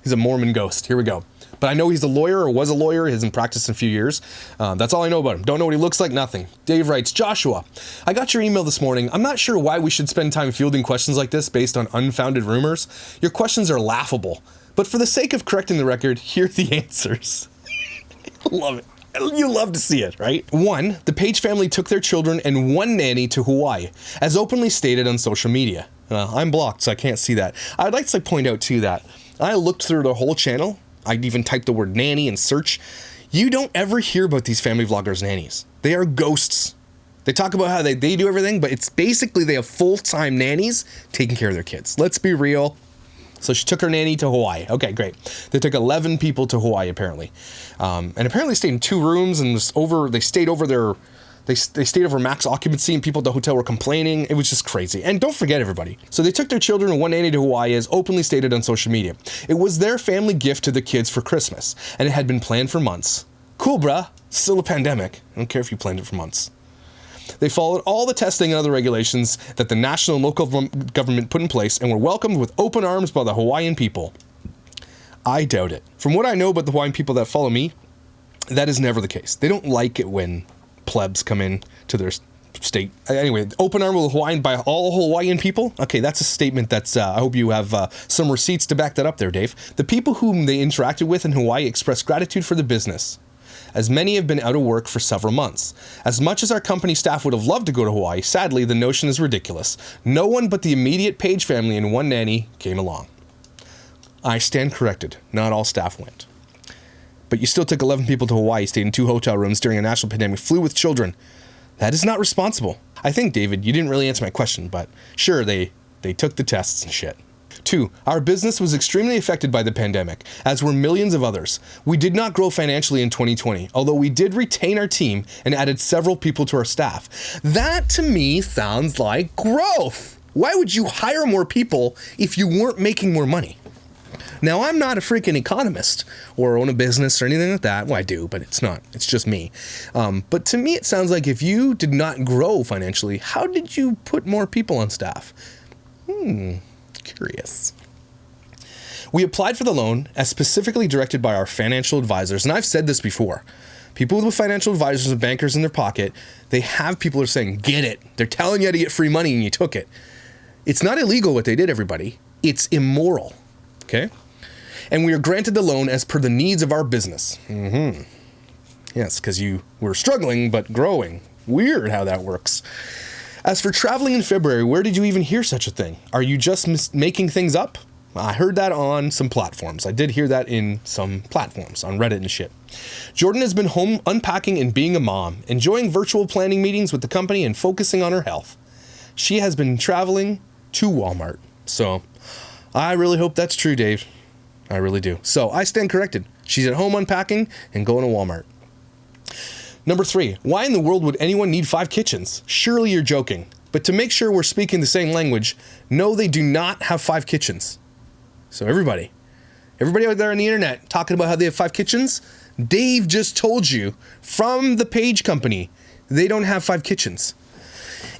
he's a Mormon ghost. Here we go. But I know he's a lawyer or was a lawyer. He hasn't practiced in a few years. That's all I know about him. Don't know what he looks like, nothing. Dave writes, Joshua, I got your email this morning. I'm not sure why we should spend time fielding questions like this based on unfounded rumors. Your questions are laughable. But for the sake of correcting the record, here are the answers. Love it. You love to see it, right? 1, the Page family took their children and 1 nanny to Hawaii, as openly stated on social media. I'm blocked, so I can't see that. I'd like to point out, too, that I looked through the whole channel. I even typed the word nanny in search. You don't ever hear about these family vloggers' nannies. They are ghosts. They talk about how they do everything, but it's basically they have full-time nannies taking care of their kids. Let's be real. So she took her nanny to Hawaii. Okay, great. They took 11 people to Hawaii, apparently. And apparently stayed in 2 rooms and they stayed over max occupancy and people at the hotel were complaining. It was just crazy. And don't forget, everybody. So they took their children and 1 nanny to Hawaii, as openly stated on social media. It was their family gift to the kids for Christmas, and it had been planned for months. Cool, bruh. Still a pandemic. I don't care if you planned it for months. They followed all the testing and other regulations that the national and local government put in place and were welcomed with open arms by the Hawaiian people. I doubt it. From what I know about the Hawaiian people that follow me, that is never the case. They don't like it when plebs come in to their state. Anyway, open arm with Hawaiian by all Hawaiian people? Okay, that's a statement that's, I hope you have some receipts to back that up there, Dave. The people whom they interacted with in Hawaii expressed gratitude for the business, as many have been out of work for several months. As much as our company staff would have loved to go to Hawaii, sadly, the notion is ridiculous. No one but the immediate Page family and 1 nanny came along. I stand corrected. Not all staff went. But you still took 11 people to Hawaii, stayed in 2 hotel rooms during a national pandemic, flew with children. That is not responsible. I think, David, you didn't really answer my question, but sure, they took the tests and shit. 2, our business was extremely affected by the pandemic, as were millions of others. We did not grow financially in 2020, although we did retain our team and added several people to our staff. That, to me, sounds like growth. Why would you hire more people if you weren't making more money? Now, I'm not a freaking economist or own a business or anything like that. Well, I do, but it's not. It's just me. But to me, it sounds like if you did not grow financially, how did you put more people on staff? Curious. We applied for the loan as specifically directed by our financial advisors, and I've said this before. People with financial advisors and bankers in their pocket, they have people who are saying, get it. They're telling you how to get free money and you took it. It's not illegal what they did, everybody. It's immoral. Okay? And we are granted the loan as per the needs of our business. Yes, because you were struggling but growing. Weird how that works. As for traveling in February, where did you even hear such a thing? Are you just making things up? I heard that on some platforms. I did hear that in some platforms, on Reddit and shit. Jordan has been home unpacking and being a mom, enjoying virtual planning meetings with the company and focusing on her health. She has been traveling to Walmart. So, I really hope that's true, Dave. I really do. So, I stand corrected. She's at home unpacking and going to Walmart. Number 3, why in the world would anyone need 5 kitchens? Surely you're joking. But to make sure we're speaking the same language, no, they do not have 5 kitchens. So everybody out there on the internet talking about how they have 5 kitchens, Dave just told you from the Page company, they don't have 5 kitchens.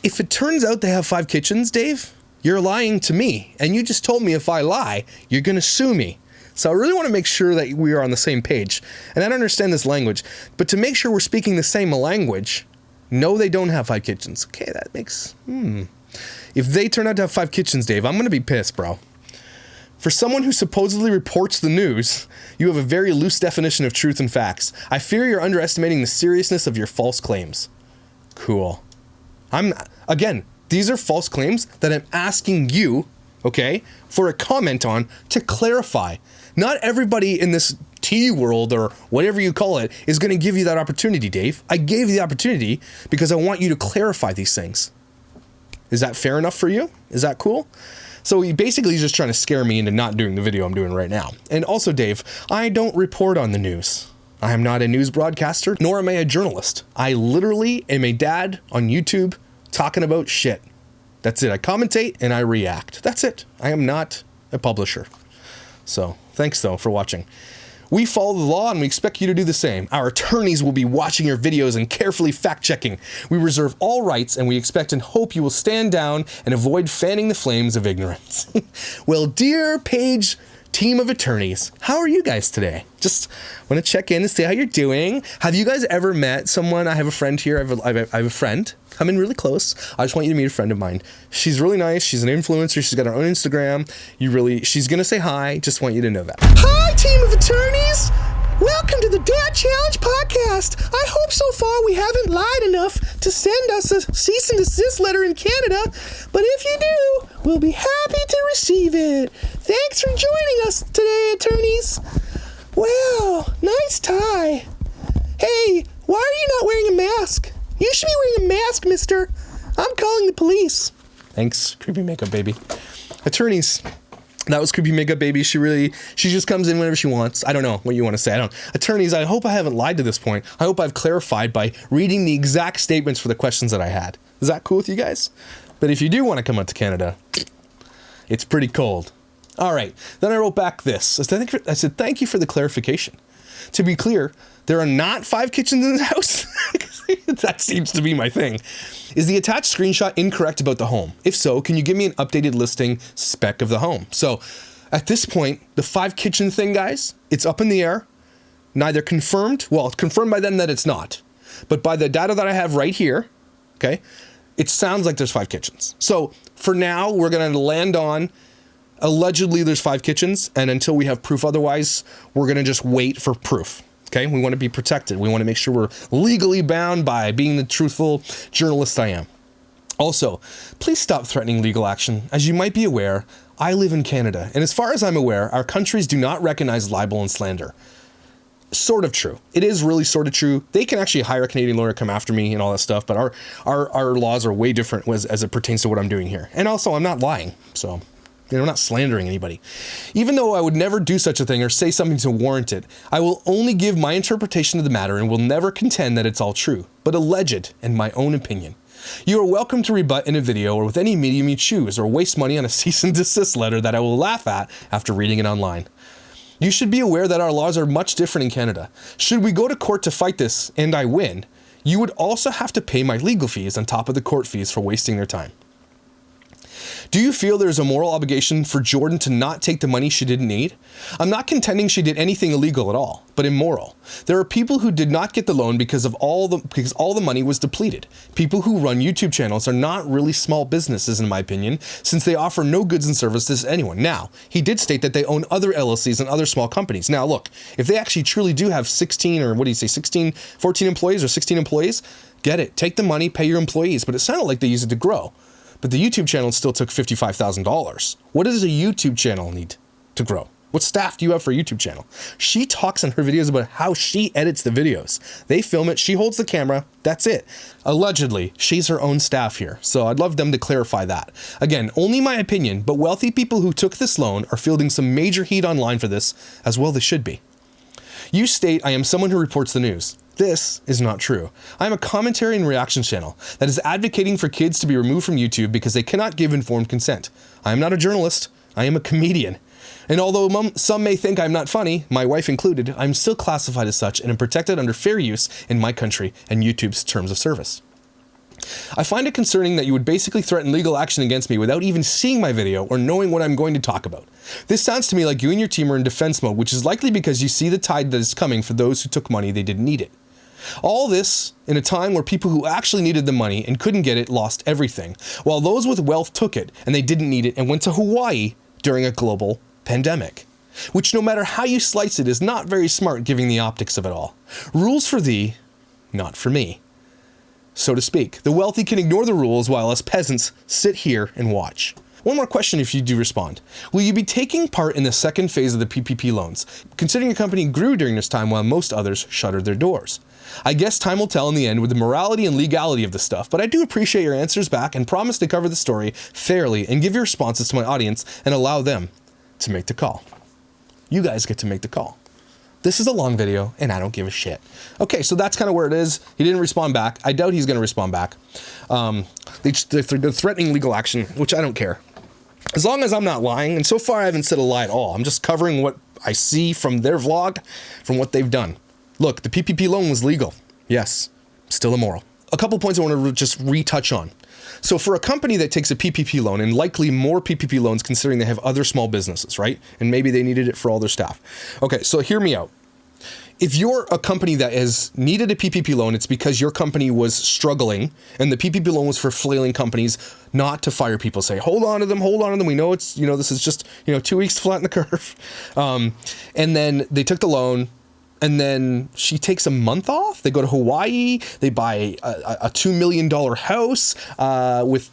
If it turns out they have 5 kitchens, Dave, you're lying to me. And you just told me if I lie, you're going to sue me. So I really want to make sure that we are on the same page. And I don't understand this language, but to make sure we're speaking the same language, no, they don't have 5 kitchens. Okay, that makes, If they turn out to have 5 kitchens, Dave, I'm going to be pissed, bro. For someone who supposedly reports the news, you have a very loose definition of truth and facts. I fear you're underestimating the seriousness of your false claims. Cool. Again, these are false claims that I'm asking you, okay, for a comment on to clarify. Not everybody in this tea world or whatever you call it is going to give you that opportunity, Dave. I gave you the opportunity because I want you to clarify these things. Is that fair enough for you? Is that cool? So he basically is just trying to scare me into not doing the video I'm doing right now. And also, Dave, I don't report on the news. I am not a news broadcaster, nor am I a journalist. I literally am a dad on YouTube talking about shit. That's it. I commentate and I react. That's it. I am not a publisher. So, thanks though for watching. We follow the law and we expect you to do the same. Our attorneys will be watching your videos and carefully fact-checking. We reserve all rights and we expect and hope you will stand down and avoid fanning the flames of ignorance. Well, dear Page team of attorneys, how are you guys today? Just want to check in and see how you're doing. Have you guys ever met someone? I have a friend here. I have a friend. Come in really close. I just want you to meet a friend of mine. She's really nice. She's an influencer. She's got her own Instagram. She's going to say hi. Just want you to know that. Hi, team of attorneys. Welcome to the Dad Challenge podcast. I hope so far we haven't lied enough to send us a cease and desist letter in Canada, but if you do, we'll be happy to receive it. Thanks for joining us today, attorneys. Wow, nice tie. Hey, why are you not wearing a mask? You should be wearing a mask, mister. I'm calling the police. Thanks, creepy makeup baby. Attorneys, that was creepy makeup baby. She just comes in whenever she wants. I don't know what you want to say. Attorneys, I hope I haven't lied to this point. I hope I've clarified by reading the exact statements for the questions that I had. Is that cool with you guys? But if you do want to come out to Canada, it's pretty cold. All right. Then I wrote back this. I said, thank you for the clarification. To be clear, there are not 5 kitchens in the house. That seems to be my thing. Is the attached screenshot incorrect about the home? If so, can you give me an updated listing spec of the home? So at this point, the 5 kitchen thing, guys, it's up in the air. Neither confirmed. Well, it's confirmed by them that it's not. But by the data that I have right here, okay, it sounds like there's 5 kitchens. So for now, we're going to land on allegedly there's 5 kitchens. And until we have proof otherwise, we're going to just wait for proof. Okay, we want to be protected. We want to make sure we're legally bound by being the truthful journalist I am. Also, please stop threatening legal action. As you might be aware, I live in Canada, and as far as I'm aware, our countries do not recognize libel and slander. Sort of true. It is really sort of true. They can actually hire a Canadian lawyer to come after me and all that stuff, but our laws are way different as it pertains to what I'm doing here. And also, I'm not lying, so I'm not slandering anybody. Even though I would never do such a thing or say something to warrant it, I will only give my interpretation of the matter and will never contend that it's all true, but alleged and my own opinion. You are welcome to rebut in a video or with any medium you choose, or waste money on a cease and desist letter that I will laugh at after reading it online. You should be aware that our laws are much different in Canada. Should we go to court to fight this, and I win, you would also have to pay my legal fees on top of the court fees for wasting their time. Do you feel there's a moral obligation for Jordan to not take the money she didn't need? I'm not contending she did anything illegal at all, but immoral. There are people who did not get the loan because all the money was depleted. People who run YouTube channels are not really small businesses, in my opinion, since they offer no goods and services to anyone. Now, he did state that they own other LLCs and other small companies. Now, look, if they actually truly do have 14 employees or 16 employees, get it. Take the money, pay your employees, but it sounded like they used it to grow. But the YouTube channel still took $55,000. What does a YouTube channel need to grow? What staff do you have for a YouTube channel? She talks in her videos about how she edits the videos. They film it, she holds the camera, that's it. Allegedly, she's her own staff here, so I'd love them to clarify that. Again, only my opinion, but wealthy people who took this loan are fielding some major heat online for this, as well they should be. You state I am someone who reports the news. This is not true. I am a commentary and reaction channel that is advocating for kids to be removed from YouTube because they cannot give informed consent. I am not a journalist. I am a comedian. And although some may think I'm not funny, my wife included, I'm still classified as such and am protected under fair use in my country and YouTube's terms of service. I find it concerning that you would basically threaten legal action against me without even seeing my video or knowing what I'm going to talk about. This sounds to me like you and your team are in defense mode, which is likely because you see the tide that is coming for those who took money they didn't need it. All this in a time where people who actually needed the money and couldn't get it lost everything, while those with wealth took it and they didn't need it and went to Hawaii during a global pandemic. Which, no matter how you slice it, is not very smart given the optics of it all. Rules for thee, not for me. So to speak, the wealthy can ignore the rules while us peasants sit here and watch. One more question if you do respond. Will you be taking part in the second phase of the PPP loans, considering your company grew during this time while most others shuttered their doors? I guess time will tell in the end with the morality and legality of this stuff, but I do appreciate your answers back and promise to cover the story fairly and give your responses to my audience and allow them to make the call. You guys get to make the call. This is a long video, and I don't give a shit. Okay, so that's kind of where it is. He didn't respond back. I doubt he's going to respond back. They're threatening legal action, which I don't care. As long as I'm not lying, and so far I haven't said a lie at all. I'm just covering what I see from their vlog, from what they've done. Look, the PPP loan was legal. Yes, still immoral. A couple points I want to just retouch on. So for a company that takes a PPP loan, and likely more PPP loans considering they have other small businesses, right? And maybe they needed it for all their staff. Okay, so hear me out. If you're a company that has needed a PPP loan, it's because your company was struggling, and the PPP loan was for flailing companies, not to fire people. Say, hold on to them, hold on to them. We know it's, this is just, 2 weeks to flatten the curve. And then they took the loan. And then she takes a month off. They go to Hawaii. They buy a $2 million house with,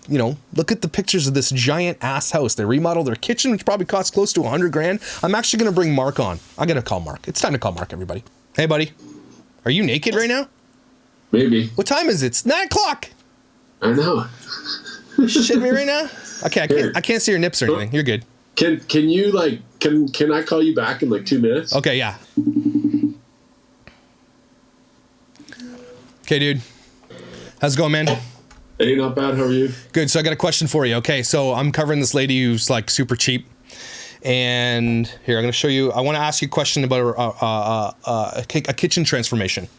look at the pictures of this giant ass house. They remodel their kitchen, which probably costs close to $100,000. I'm actually going to bring Mark on. I got to call Mark. It's time to call Mark, everybody. Hey, buddy. Are you naked right now? Maybe. What time is it? It's 9 o'clock. I know. You shitting me right now? Okay, I can't see your nips or anything. You're good. Can you can I call you back in 2 minutes? Okay, yeah. Okay, dude. How's it going, man? Hey, not bad. How are you? Good. So I got a question for you. Okay, so I'm covering this lady who's super cheap. And here, I'm going to show you. I want to ask you a question about a kitchen transformation.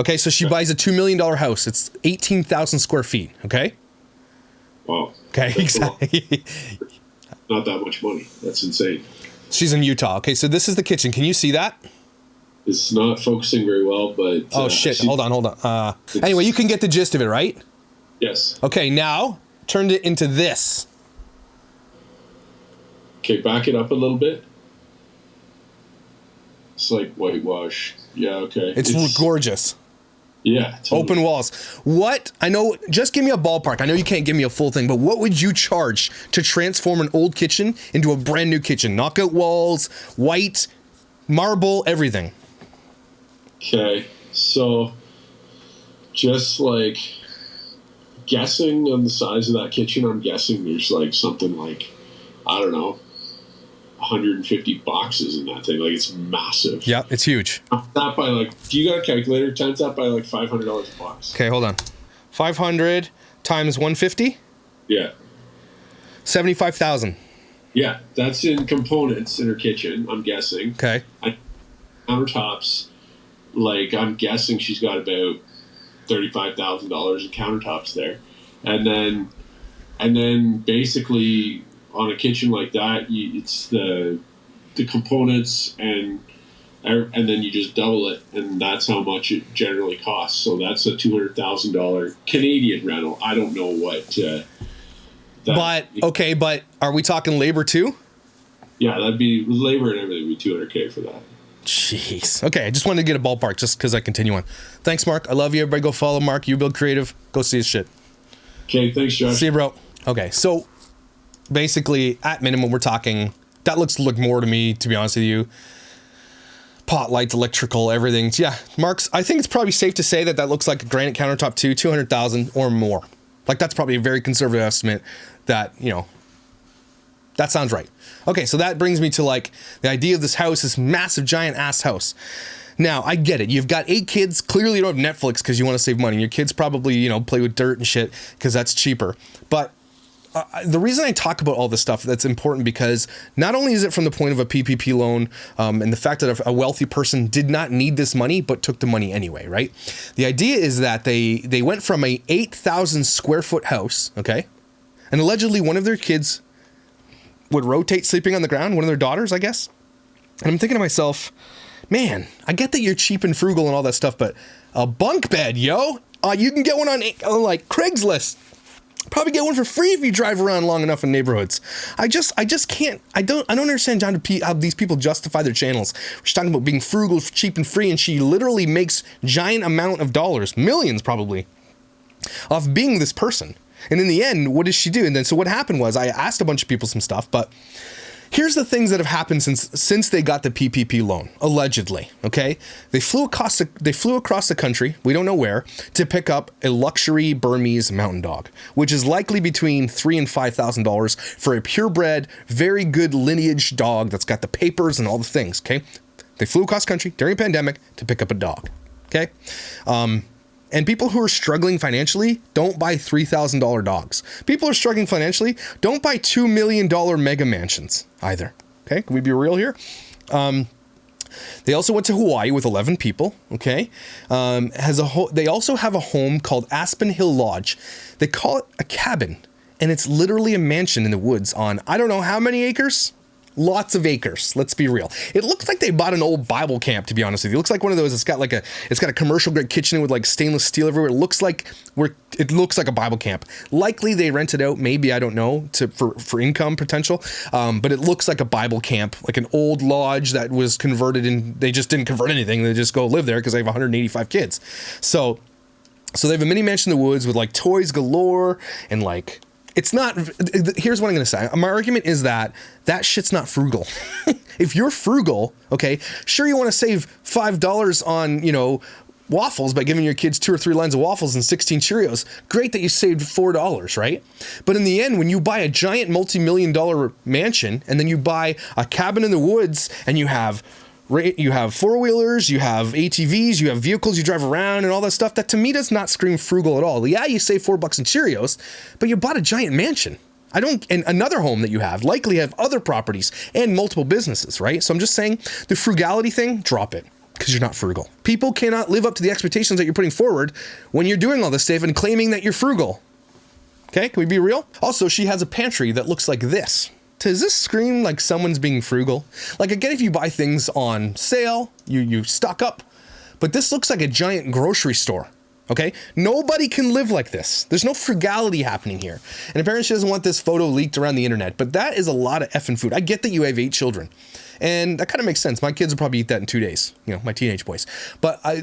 Okay, so she buys a $2 million house. It's 18,000 square feet. Okay? Wow. Okay, exactly. Not that much money. That's insane. She's in Utah. Okay, so this is the kitchen. Can you see that? It's not focusing very well, but... Oh, shit. Hold on. Anyway, you can get the gist of it, right? Yes. Okay, now, turned it into this. Okay, back it up a little bit. It's like whitewash. Yeah, okay. It's gorgeous. Yeah. Totally. Open walls. What? I know, just give me a ballpark. I know you can't give me a full thing, but what would you charge to transform an old kitchen into a brand new kitchen? Knockout walls, white, marble, everything. Okay, so just guessing on the size of that kitchen, I'm guessing there's something I don't know, 150 boxes in that thing. It's massive. Yeah, it's huge. That by do you got a calculator? Times that by $500 a box. Okay, hold on. 500 times 150? Yeah. 75,000. Yeah, that's in components in her kitchen, I'm guessing. Okay. Countertops. I'm guessing she's got about $35,000 in countertops there, and then basically on a kitchen like that, it's the components and then you just double it, and that's how much it generally costs. So that's a $200,000 Canadian rental. I don't know what. But are we talking labor too? Yeah, that'd be labor and everything. Would be $200K for that. Jeez. Okay, I just wanted to get a ballpark just because I continue on. Thanks, Mark. I love you. Everybody go follow Mark. You Build Creative. Go see his shit. Okay, thanks, Josh. See you, bro. Okay, so basically, at minimum, we're talking... That looks more to me, to be honest with you. Pot lights, electrical, everything. Yeah, Mark's... I think it's probably safe to say that looks like a granite countertop too, 200,000 or more. That's probably a very conservative estimate that, that sounds right. Okay, so that brings me to the idea of this house, this massive giant ass house. Now, I get it. You've got 8 kids. Clearly you don't have Netflix because you want to save money. Your kids probably, play with dirt and shit because that's cheaper. But the reason I talk about all this stuff, that's important because not only is it from the point of a PPP loan and the fact that a wealthy person did not need this money but took the money anyway, right? The idea is that they went from a 8,000 square foot house, okay? And allegedly one of their kids would rotate sleeping on the ground, one of their daughters, I guess. And I'm thinking to myself, man, I get that you're cheap and frugal and all that stuff, but a bunk bed, yo, you can get one on Craigslist. Probably get one for free if you drive around long enough in neighborhoods. I just can't. I don't understand how these people justify their channels. She's talking about being frugal, cheap, and free, and she literally makes giant amount of dollars, millions probably, off being this person. And in the end, what does she do? And then, so what happened was I asked a bunch of people some stuff, but here's the things that have happened since they got the PPP loan, allegedly, okay? They flew across the country, we don't know where, to pick up a luxury Burmese mountain dog, which is likely between $3,000 and $5,000 for a purebred, very good lineage dog that's got the papers and all the things, okay? They flew across country during a pandemic to pick up a dog, okay? And people who are struggling financially don't buy $3,000 dogs. People who are struggling financially don't buy $2 million mega mansions either. Okay, can we be real here? They also went to Hawaii with 11 people. Okay, they also have a home called Aspen Hill Lodge. They call it a cabin, and it's literally a mansion in the woods on I don't know how many acres. Lots of acres. Let's be real. It looks like they bought an old Bible camp, to be honest with you. It looks like one of those. It's got a commercial grade kitchen with like stainless steel everywhere. It looks like a Bible camp. Likely they rent it out. Maybe, I don't know, for income potential. But it looks like a Bible camp, like an old lodge that was converted, and they just didn't convert anything. They just go live there because they have 185 kids. So they have a mini mansion in the woods with like toys galore and like. It's not, here's what I'm going to say. My argument is that shit's not frugal. If you're frugal, okay, sure you want to save $5 on, waffles by giving your kids 2 or 3 lines of waffles and 16 Cheerios. Great that you saved $4, right? But in the end, when you buy a giant multi-million-dollar mansion and then you buy a cabin in the woods and you have four-wheelers, you have ATVs, you have vehicles you drive around and all that stuff, that to me does not scream frugal at all. Yeah, you save $4 in Cheerios, but you bought a giant mansion. And another home that you likely have other properties and multiple businesses, right? So I'm just saying the frugality thing, drop it, because you're not frugal. People cannot live up to the expectations that you're putting forward when you're doing all this stuff and claiming that you're frugal. Okay, can we be real? Also, she has a pantry that looks like this. Does this scream like someone's being frugal? Like, again, if you buy things on sale, you stock up, but this looks like a giant grocery store, okay? Nobody can live like this. There's no frugality happening here. And apparently she doesn't want this photo leaked around the internet, but that is a lot of effing food. I get that you have 8 children, and that kind of makes sense. My kids will probably eat that in 2 days, my teenage boys. But I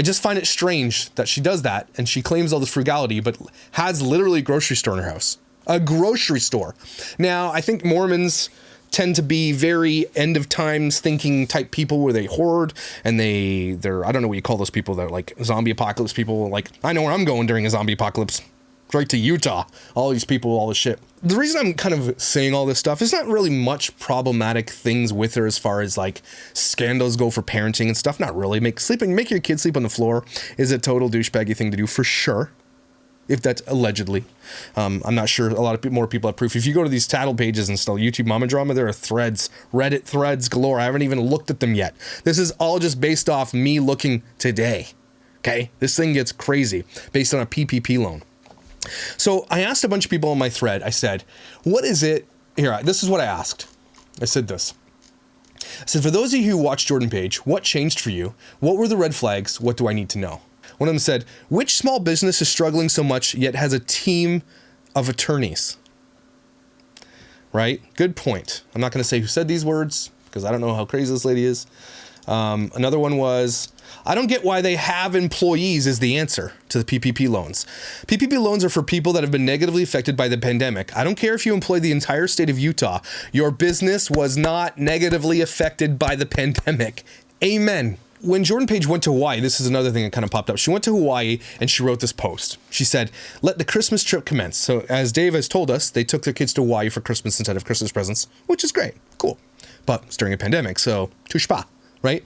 just find it strange that she does that, and she claims all this frugality, but has literally a grocery store in her house. A grocery store. Now, I think Mormons tend to be very end of times thinking type people where they hoard and they're I don't know what you call those people. They're like zombie apocalypse people. Like, I know where I'm going during a zombie apocalypse. Right to Utah. All these people, all this shit. The reason I'm kind of saying all this stuff is not really much problematic things with her as far as like scandals go for parenting and stuff. Not really. Make your kids sleep on the floor is a total douchebaggy thing to do for sure. If that's allegedly. I'm not sure a lot of more people have proof. If you go to these tattle pages and stuff, YouTube Mama Drama, there are threads, Reddit threads galore. I haven't even looked at them yet. This is all just based off me looking today. Okay? This thing gets crazy based on a PPP loan. So I asked a bunch of people on my thread. I said, what is it? Here, this is what I asked. I said this. I said, for those of you who watched Jordan Page, what changed for you? What were the red flags? What do I need to know? One of them said, which small business is struggling so much yet has a team of attorneys? Right? Good point. I'm not going to say who said these words because I don't know how crazy this lady is. Another one was, I don't get why they have employees is the answer to the PPP loans. PPP loans are for people that have been negatively affected by the pandemic. I don't care if you employ the entire state of Utah. Your business was not negatively affected by the pandemic. Amen. When Jordan Page went to Hawaii, this is another thing that kind of popped up. She went to Hawaii and she wrote this post. She said, let the Christmas trip commence. So as Dave has told us, they took their kids to Hawaii for Christmas instead of Christmas presents, which is great. Cool. But it's during a pandemic, so tushpa, right?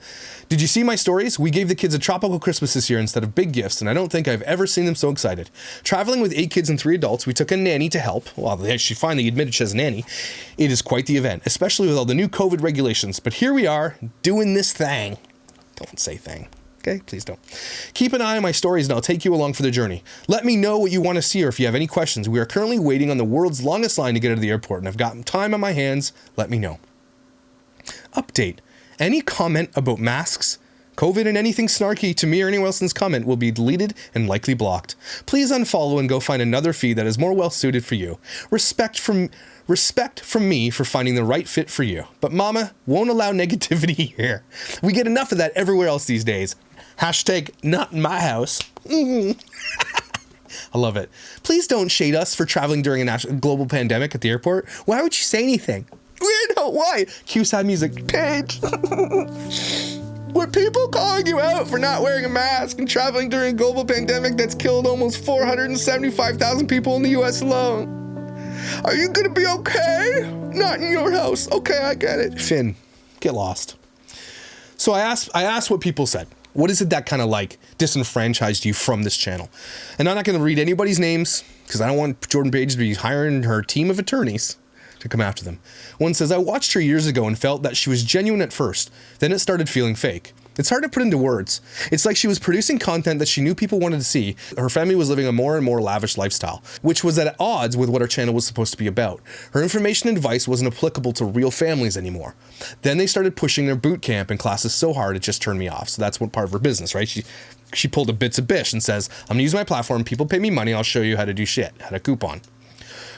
Did you see my stories? We gave the kids a tropical Christmas this year instead of big gifts, and I don't think I've ever seen them so excited. Traveling with 8 kids and 3 adults, we took a nanny to help. Well, she finally admitted she has a nanny. It is quite the event, especially with all the new COVID regulations. But here we are, doing this thing. Don't say thing. Okay, please don't. Keep an eye on my stories and I'll take you along for the journey. Let me know what you want to see or if you have any questions. We are currently waiting on the world's longest line to get out of the airport and I've got time on my hands. Let me know. Update. Any comment about masks, COVID, and anything snarky to me or anyone else's comment will be deleted and likely blocked. Please unfollow and go find another feed that is more well suited for you. Respect from me for finding the right fit for you. But Mama won't allow negativity here. We get enough of that everywhere else these days. Hashtag not in my house. I love it. Please don't shade us for traveling during a global pandemic at the airport. Why would you say anything? We know why. Cue sad music. Paige. Were people calling you out for not wearing a mask and traveling during a global pandemic that's killed almost 475,000 people in the US alone? Are you gonna be okay? Not in your house. Okay, I get it. Finn, get lost. So I asked what people said. What is it that kind of like disenfranchised you from this channel? And I'm not going to read anybody's names because I don't want Jordan Page to be hiring her team of attorneys to come after them. One says, I watched her years ago and felt that she was genuine at first. Then it started feeling fake. It's hard to put into words. It's like she was producing content that she knew people wanted to see. Her family was living a more and more lavish lifestyle, which was at odds with what her channel was supposed to be about. Her information and advice wasn't applicable to real families anymore. Then they started pushing their boot camp and classes so hard it just turned me off. So that's one part of her business, right? She pulled a bits of bish and says, I'm gonna use my platform, people pay me money, I'll show you how to do shit, how to coupon.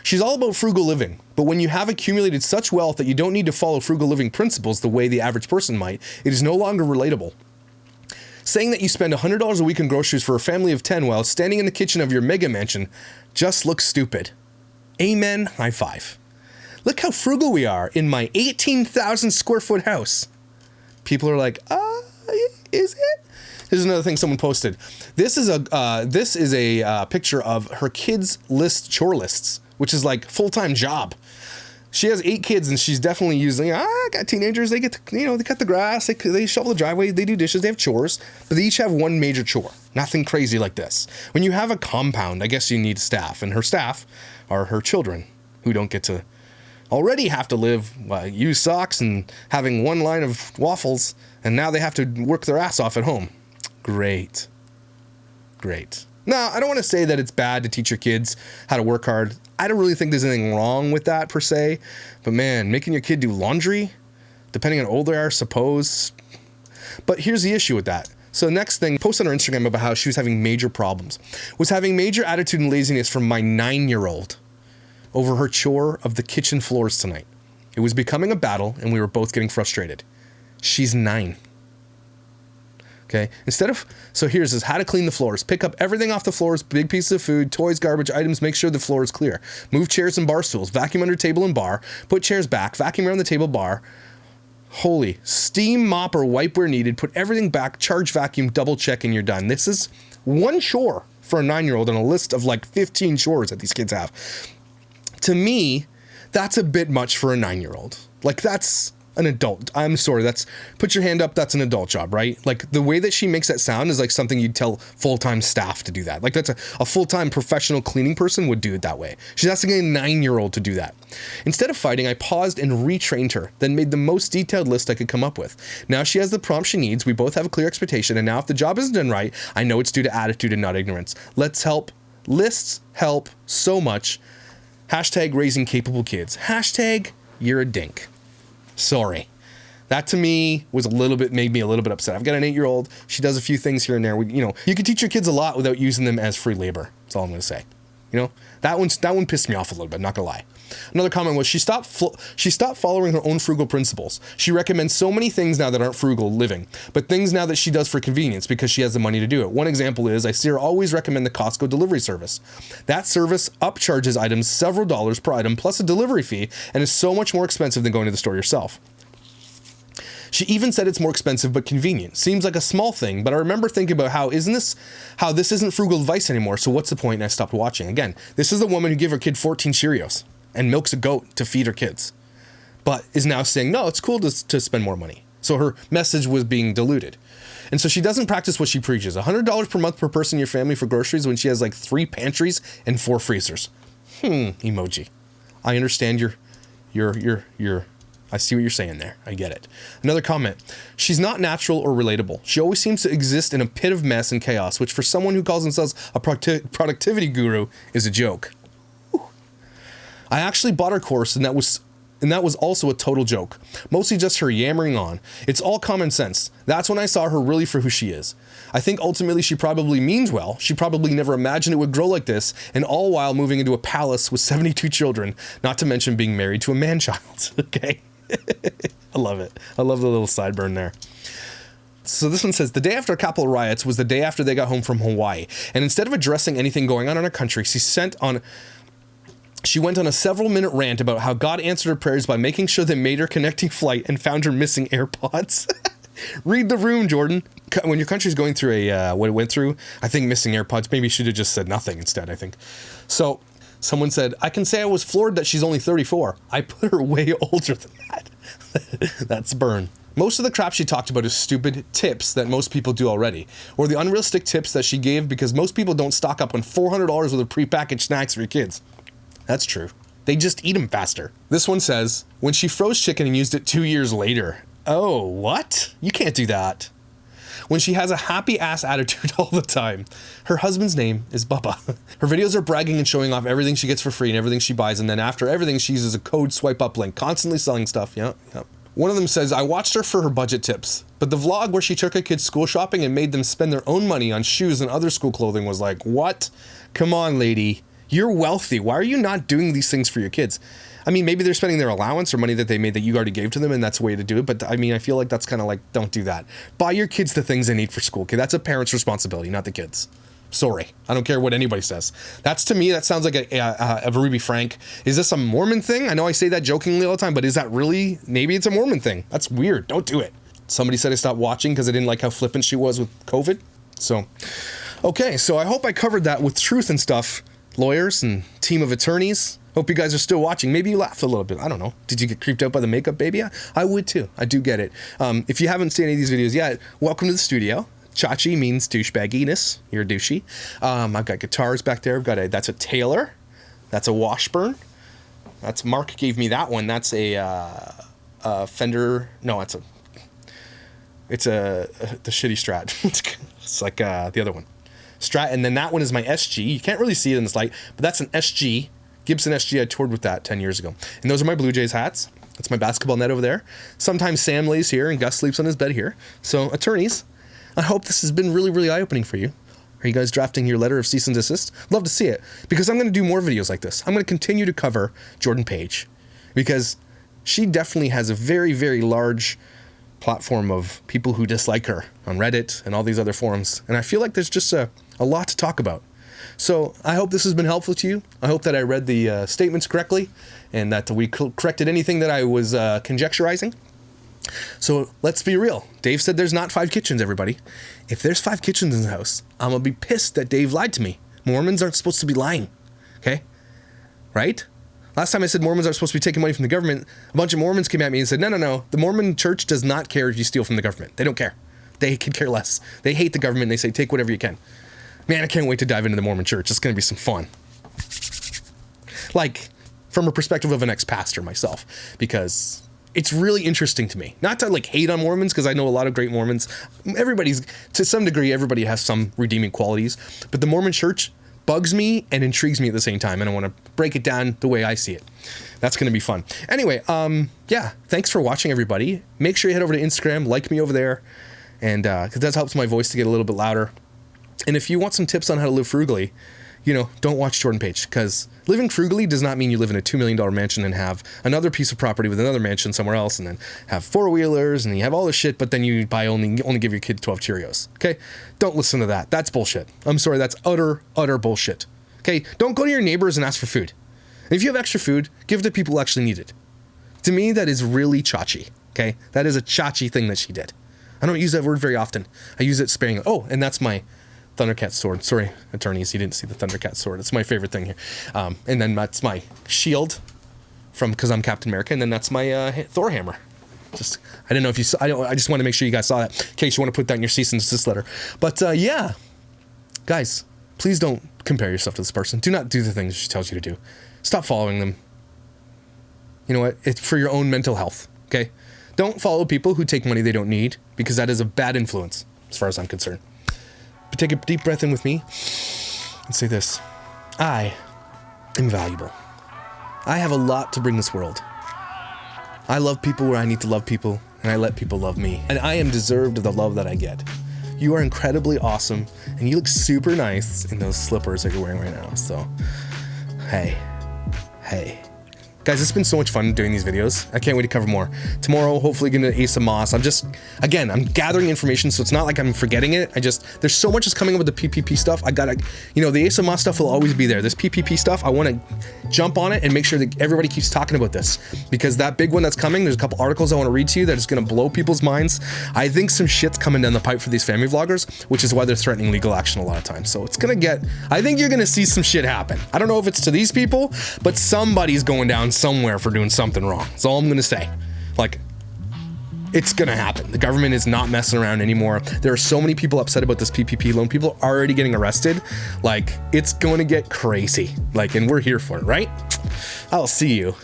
She's all about frugal living, but when you have accumulated such wealth that you don't need to follow frugal living principles the way the average person might, it is no longer relatable. Saying that you spend $100 a week on groceries for a family of 10 while standing in the kitchen of your mega mansion just looks stupid. Amen, high five. Look how frugal we are in my 18,000 square foot house. People are like, is it? Here's another thing someone posted. This is a picture of her kids' chore lists, which is like full-time job. She has 8 kids and she's definitely using, got teenagers, they get to, they cut the grass, they shovel the driveway, they do dishes, they have chores, but they each have one major chore. Nothing crazy like this. When you have a compound, I guess you need staff, and her staff are her children who don't get to already have to live, use socks and having one line of waffles, and now they have to work their ass off at home. Great. Now, I don't want to say that it's bad to teach your kids how to work hard. I don't really think there's anything wrong with that per se, but man, making your kid do laundry, depending on how old they are, suppose. But here's the issue with that. So next thing, post on her Instagram about how she was having major problems. Was having major attitude and laziness from my 9-year-old over her chore of the kitchen floors tonight. It was becoming a battle and we were both getting frustrated. She's 9. Okay, so here's this, how to clean the floors. Pick up everything off the floors, big pieces of food, toys, garbage, items, make sure the floor is clear. Move chairs and bar stools, vacuum under table and bar, put chairs back, vacuum around the table bar. Holy, steam, mop, or wipe where needed, put everything back, charge vacuum, double check, and you're done. This is one chore for a 9-year-old on a list of like 15 chores that these kids have. To me, that's a bit much for a 9-year-old. Like, that's an adult. I'm sorry, put your hand up, that's an adult job, right? Like, the way that she makes that sound is like something you'd tell full-time staff to do that. Like, that's a full-time professional cleaning person would do it that way. She's asking a 9-year-old to do that. Instead of fighting, I paused and retrained her, then made the most detailed list I could come up with. Now she has the prompt she needs, we both have a clear expectation, and now if the job isn't done right, I know it's due to attitude and not ignorance. Let's help. Lists help so much. Hashtag raising capable kids. Hashtag you're a dink. Sorry. That to me was made me a little bit upset. I've got an 8-year-old. She does a few things here and there. You can teach your kids a lot without using them as free labor. That's all I'm going to say. That one pissed me off a little bit, not going to lie. Another comment was she stopped following her own frugal principles. She recommends so many things now that aren't frugal living, but things now that she does for convenience because she has the money to do it. One example is I see her always recommend the Costco delivery service. That service upcharges items several dollars per item plus a delivery fee and is so much more expensive than going to the store yourself. She even said it's more expensive but convenient. Seems like a small thing, but I remember thinking about how this isn't frugal advice anymore, so what's the point? And I stopped watching. Again, this is the woman who gave her kid 14 Cheerios and milks a goat to feed her kids, but is now saying, no, it's cool to spend more money. So her message was being diluted. And so she doesn't practice what she preaches. $100 per month per person in your family for groceries when she has like 3 pantries and 4 freezers. Emoji. I understand I see what you're saying there. I get it. Another comment. She's not natural or relatable. She always seems to exist in a pit of mess and chaos, which for someone who calls themselves a productivity guru is a joke. Whew. I actually bought her course and that was also a total joke. Mostly just her yammering on. It's all common sense. That's when I saw her really for who she is. I think ultimately she probably means well. She probably never imagined it would grow like this, and all while moving into a palace with 72 children, not to mention being married to a man-child. Okay? I love it. I love the little sideburn there. So this one says, the day after a Capitol riots was the day after they got home from Hawaii. And instead of addressing anything going on in our country, she went on a several-minute rant about how God answered her prayers by making sure they made her connecting flight and found her missing AirPods. Read the room, Jordan. When your country's going through what it went through, I think missing AirPods, maybe you should have just said nothing instead, I think. So someone said, I can say I was floored that she's only 34. I put her way older than that. That's burn. Most of the crap she talked about is stupid tips that most people do already, or the unrealistic tips that she gave because most people don't stock up on $400 worth of prepackaged snacks for your kids. That's true. They just eat them faster. This one says, when she froze chicken and used it 2 years later. Oh, what? You can't do that. When she has a happy ass attitude all the time. Her husband's name is Bubba. Her videos are bragging and showing off everything she gets for free and everything she buys, and then after everything she uses a code swipe up link, constantly selling stuff. Yep. One of them says, I watched her for her budget tips, but the vlog where she took her kids school shopping and made them spend their own money on shoes and other school clothing was like, what? Come on, lady. You're wealthy. Why are you not doing these things for your kids? I mean, maybe they're spending their allowance or money that they made that you already gave to them, and that's the way to do it. But I mean, I feel like that's kind of like, don't do that. Buy your kids the things they need for school. Okay, that's a parent's responsibility, not the kids. Sorry, I don't care what anybody says. That's, to me, that sounds like a Ruby Frank. Is this a Mormon thing? I know I say that jokingly all the time, but is that really? Maybe it's a Mormon thing. That's weird. Don't do it. Somebody said I stopped watching because I didn't like how flippant she was with COVID. So, okay, so I hope I covered that with truth and stuff. Lawyers and team of attorneys. Hope you guys are still watching. Maybe you laughed a little bit. I don't know. Did you get creeped out by the makeup, baby? I would too. I do get it. If you haven't seen any of these videos yet, welcome to the studio. Chachi means douchebagginess. You're a douchey. I've got guitars back there. That's a Taylor. That's a Washburn. That's Mark gave me that one. That's a Fender. No, it's the shitty Strat. It's like the other one. Strat, and then that one is my SG. You can't really see it in this light, but that's an SG. Gibson SG. I toured with that 10 years ago. And those are my Blue Jays hats. That's my basketball net over there. Sometimes Sam lays here and Gus sleeps on his bed here. So, attorneys, I hope this has been really, really eye-opening for you. Are you guys drafting your letter of cease and desist? Love to see it, because I'm going to do more videos like this. I'm going to continue to cover Jordan Page, because she definitely has a very, very large platform of people who dislike her on Reddit and all these other forums. And I feel like there's just a lot to talk about. So I hope this has been helpful to you. I hope that I read the statements correctly and that we corrected anything that I was conjecturizing. So let's be real. Dave said there's not 5 kitchens, everybody. If there's 5 kitchens in the house, I'm going to be pissed that Dave lied to me. Mormons aren't supposed to be lying. Okay? Right? Last time I said Mormons aren't supposed to be taking money from the government, a bunch of Mormons came at me and said, no. The Mormon church does not care if you steal from the government. They don't care. They could care less. They hate the government. They say, take whatever you can. Man, I can't wait to dive into the Mormon church. It's going to be some fun. Like, from a perspective of an ex-pastor myself, because it's really interesting to me. Not to like hate on Mormons, because I know a lot of great Mormons. To some degree, everybody has some redeeming qualities. But the Mormon church bugs me and intrigues me at the same time, and I want to break it down the way I see it. That's going to be fun. Anyway, yeah, thanks for watching, everybody. Make sure you head over to Instagram, like me over there, and because that helps my voice to get a little bit louder. And if you want some tips on how to live frugally, don't watch Jordan Page, because living frugally does not mean you live in a $2 million mansion and have another piece of property with another mansion somewhere else, and then have 4-wheelers, and you have all this shit, but then you only give your kid 12 Cheerios. Okay? Don't listen to that. That's bullshit. I'm sorry, that's utter bullshit. Okay? Don't go to your neighbors and ask for food. And if you have extra food, give it to people who actually need it. To me, that is really chachi. Okay? That is a chachi thing that she did. I don't use that word very often. I use it sparingly. Oh, and that's my Thundercat sword. Sorry, attorneys, you didn't see the Thundercat sword. It's my favorite thing here. And then that's my shield because I'm Captain America. And then that's my Thor hammer. I didn't know if you saw. I just want to make sure you guys saw that in case you want to put that in your cease and desist letter. But yeah, guys, please don't compare yourself to this person. Do not do the things she tells you to do. Stop following them. You know what? It's for your own mental health. Okay? Don't follow people who take money they don't need, because that is a bad influence as far as I'm concerned. But take a deep breath in with me and say this. I am valuable. I have a lot to bring this world. I love people where I need to love people, and I let people love me. And I am deserved of the love that I get. You are incredibly awesome, and you look super nice in those slippers that you're wearing right now. So, hey. Guys, it's been so much fun doing these videos. I can't wait to cover more. Tomorrow, hopefully gonna Ace of Moss. I'm gathering information, so it's not like I'm forgetting it. There's so much is coming up with the PPP stuff. I gotta, the Ace of Moss stuff will always be there. This PPP stuff, I wanna jump on it and make sure that everybody keeps talking about this, because that big one that's coming, there's a couple articles I wanna read to you that is gonna blow people's minds. I think some shit's coming down the pipe for these family vloggers, which is why they're threatening legal action a lot of times. So it's gonna I think you're gonna see some shit happen. I don't know if it's to these people, but somebody's going down somewhere for doing something wrong. That's all I'm gonna say. Like, it's gonna happen. The government is not messing around anymore. There are so many people upset about this PPP loan. People are already getting arrested. Like, it's going to get crazy. Like, and we're here for it, right? I'll see you